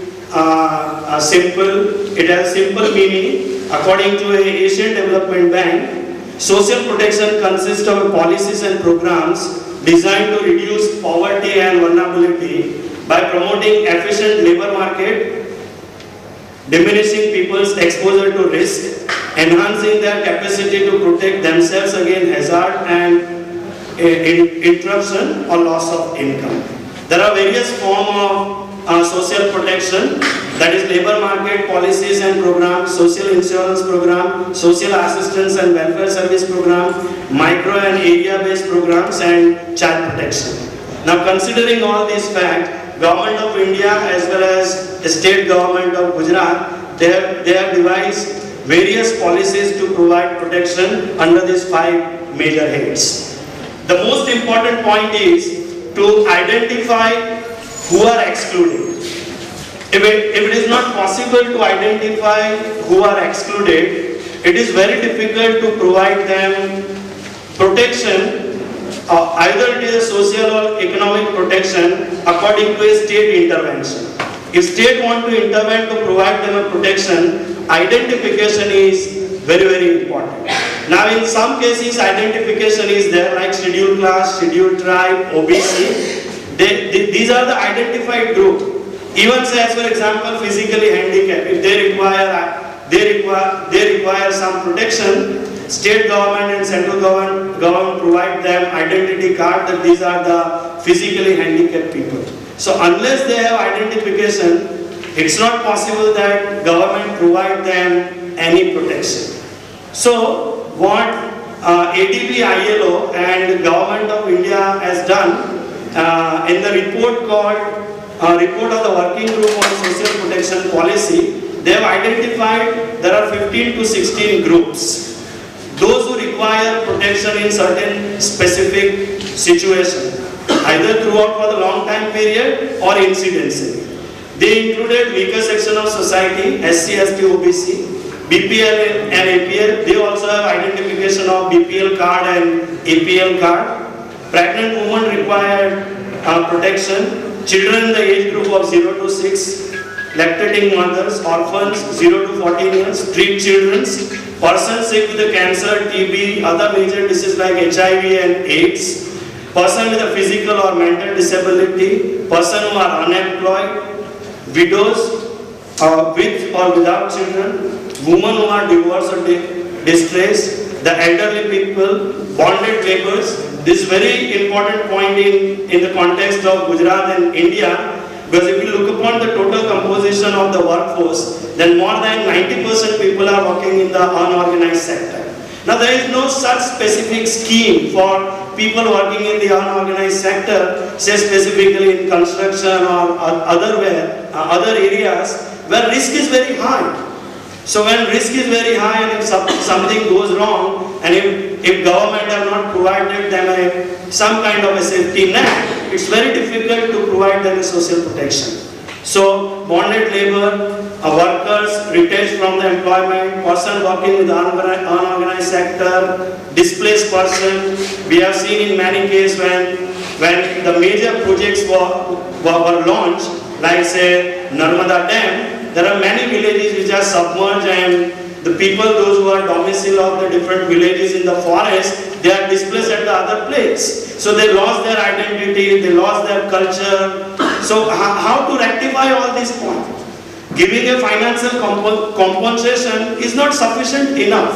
simple, it has simple meaning. According to a Asian Development Bank, social protection consists of policies and programs designed to reduce poverty and vulnerability by promoting efficient labor market, diminishing people's exposure to risk, enhancing their capacity to protect themselves against hazard and interruption or loss of income. There are various forms of social protection, that is labor market policies and programs, social insurance program, social assistance and welfare service program, micro and area-based programs, and child protection. Now, considering all these facts, Government of India as well as the state government of Gujarat, they have devised various policies to provide protection under these 5 major heads. The most important point is to identify who are excluded. If it is not possible to identify who are excluded, it is very difficult to provide them protection, either it is a social or economic protection according to a state intervention. If state want to intervene to provide them a protection, identification is very, very important. Now in some cases identification is there, like scheduled class, scheduled tribe, OBC. These are the identified group. Even say, as for example, physically handicapped, if they require some protection, state government and central government provide them identity card that these are the physically handicapped people. So unless they have identification, it's not possible that government provide them any protection. So what ADB ILO and Government of India has done in the report called Report of the Working Group on Social Protection Policy, they have identified there are 15 to 16 groups. Those who require protection in certain specific situations, either throughout for the long time period or incidentally. They included weaker section of society, SC, ST, OBC, BPL and APL. They also have identification of BPL card and APL card. Pregnant women require protection. Children in the age group of 0 to 6, lactating mothers, orphans 0 to 14 years, street children, persons sick with cancer, TB, other major diseases like HIV and AIDS, person with a physical or mental disability, person who are unemployed, widows with or without children, women who are divorced or distressed, the elderly people, bonded laborers. This is very important point in the context of Gujarat and India, because if you look upon the total composition of the workforce, then more than 90% people are working in the unorganized sector. Now there is no such specific scheme for people working in the unorganized sector, say specifically in construction or other areas where risk is very high. So when risk is very high and if something goes wrong, and if government have not provided them some kind of a safety net, it's very difficult to provide them a social protection. So bonded labor, workers retrenched from the employment, person working with the unorganized sector, displaced person. We have seen in many cases when the major projects were launched, like say Narmada Dam, there are many villages which are submerged, and the people, those who are domicile of the different villages in the forest, they are displaced at the other place. So they lost their identity, they lost their culture. So how to rectify all these points? Giving a financial compensation is not sufficient enough.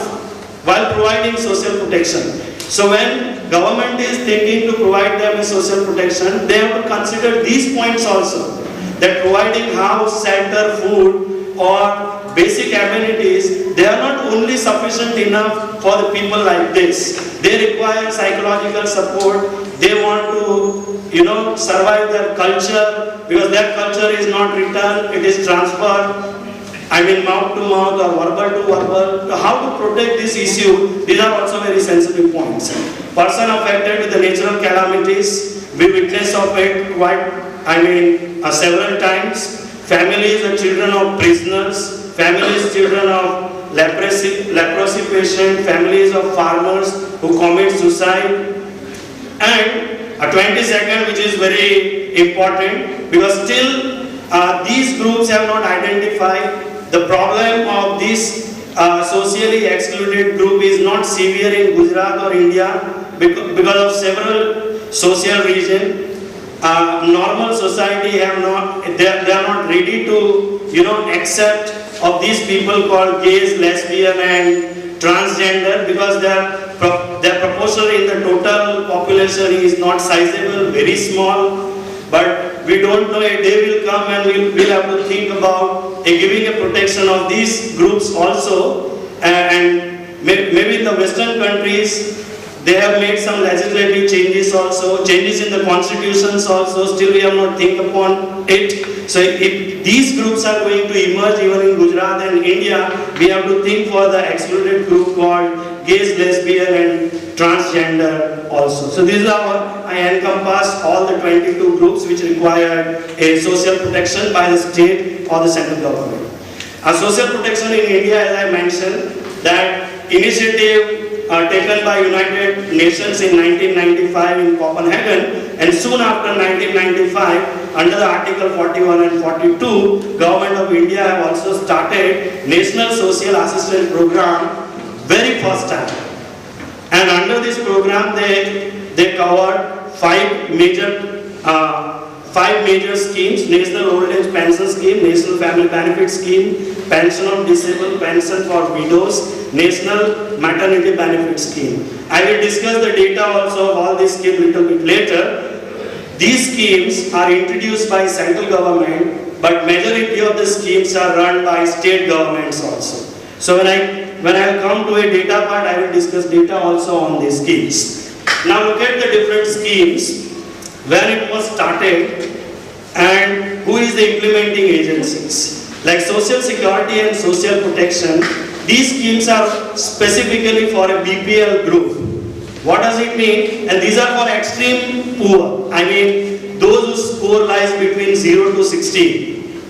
while providing social protection. So when government is thinking to provide them a social protection, they have to consider these points also. That providing house, shelter, food or basic amenities, they are not only sufficient enough for the people like this. They require psychological support. They want to, survive their culture, because their culture is not written, it is transferred. Mouth to mouth or verbal to verbal. How to protect this issue, these are also very sensitive points. Person affected with the natural calamities, we witness of it several times. Families and children of prisoners, families, children of leprosy patient, families of farmers who commit suicide. And 22nd, which is very important, because still these groups have not identified the problem of this socially excluded group is not severe in Gujarat or India because of several social reasons. Normal society they are not ready to accept of these people called gays, lesbian and transgender, because their proportion in the total population is not sizable, very small. But we don't know, a day will come and we'll have to think about giving a protection of these groups also. And maybe in the Western countries, they have made some legislative changes also, changes in the constitutions also, still we have not think upon it. So if these groups are going to emerge even in Gujarat and India, we have to think for the excluded group called gays, lesbian and transgender also. So this is how I encompass all the 22 groups which require a social protection by the state or the central government. A social protection in India, as I mentioned, that initiative taken by United Nations in 1995 in Copenhagen, and soon after 1995, under the Article 41 and 42, Government of India have also started National Social Assistance Program very first time. And under this program, they covered five major schemes: National Old Age Pension Scheme, National Family Benefit Scheme, Pension of Disabled, Pension for Widows, National Maternity Benefit Scheme. I will discuss the data also of all these schemes a little bit later. These schemes are introduced by central government, but majority of the schemes are run by state governments also. So when I come to a data part, I will discuss data also on these schemes. Now look at the different schemes, when it was started and who is the implementing agencies. Like Social Security and Social Protection, these schemes are specifically for a BPL group. What does it mean? And these are for extreme poor. Those whose score lies between 0 to 16.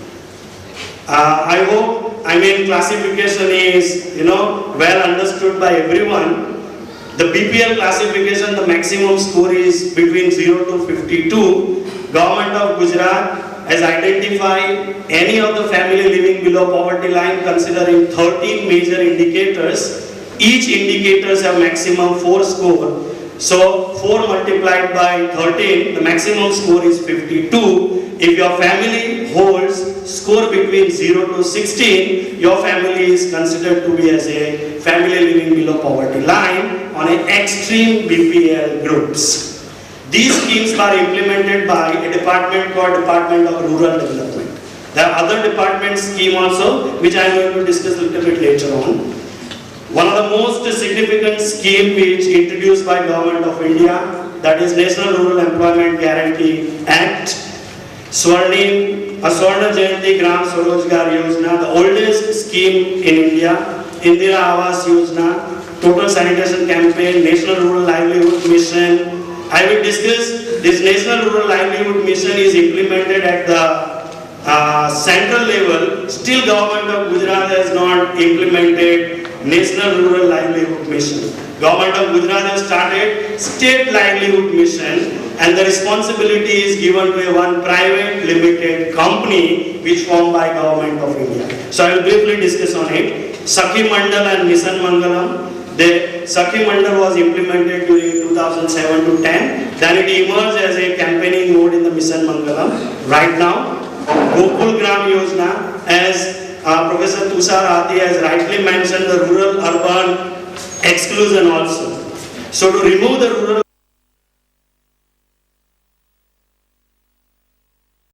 I hope, classification is, well understood by everyone. The BPL classification, the maximum score is between 0 to 52. Government of Gujarat has identified any of the family living below poverty line considering 13 major indicators. Each indicators have maximum 4 score. So 4 multiplied by 13, the maximum score is 52. If your family holds score between 0 to 16, your family is considered to be as a family living below poverty line on an extreme BPL groups. These schemes are implemented by a department called Department of Rural Development. There are other department scheme also, which I am going to discuss a little bit later on. One of the most significant scheme which introduced by Government of India, that is National Rural Employment Guarantee Act, Swarna Jayanti Gram Swarojgar Yojana, the oldest scheme in India, Indira Awas Yojana, Total Sanitation Campaign, National Rural Livelihood Mission. I will discuss this National Rural Livelihood Mission is implemented at the central level. Still Government of Gujarat has not implemented National Rural Livelihood Mission. Government of Gujarat has started State Livelihood Mission, and the responsibility is given to one private limited company which formed by Government of India. So I will briefly discuss on it. Sakhi Mandal and Mission Mangalam. The Sakhi Mandal was implemented during 2007 to 10. Then it emerged as a campaigning mode in the Mission Mangalam. Right now, Gokul Gram Yojana, as Professor Tushar Athi has rightly mentioned, the rural-urban exclusion also. So to remove the rural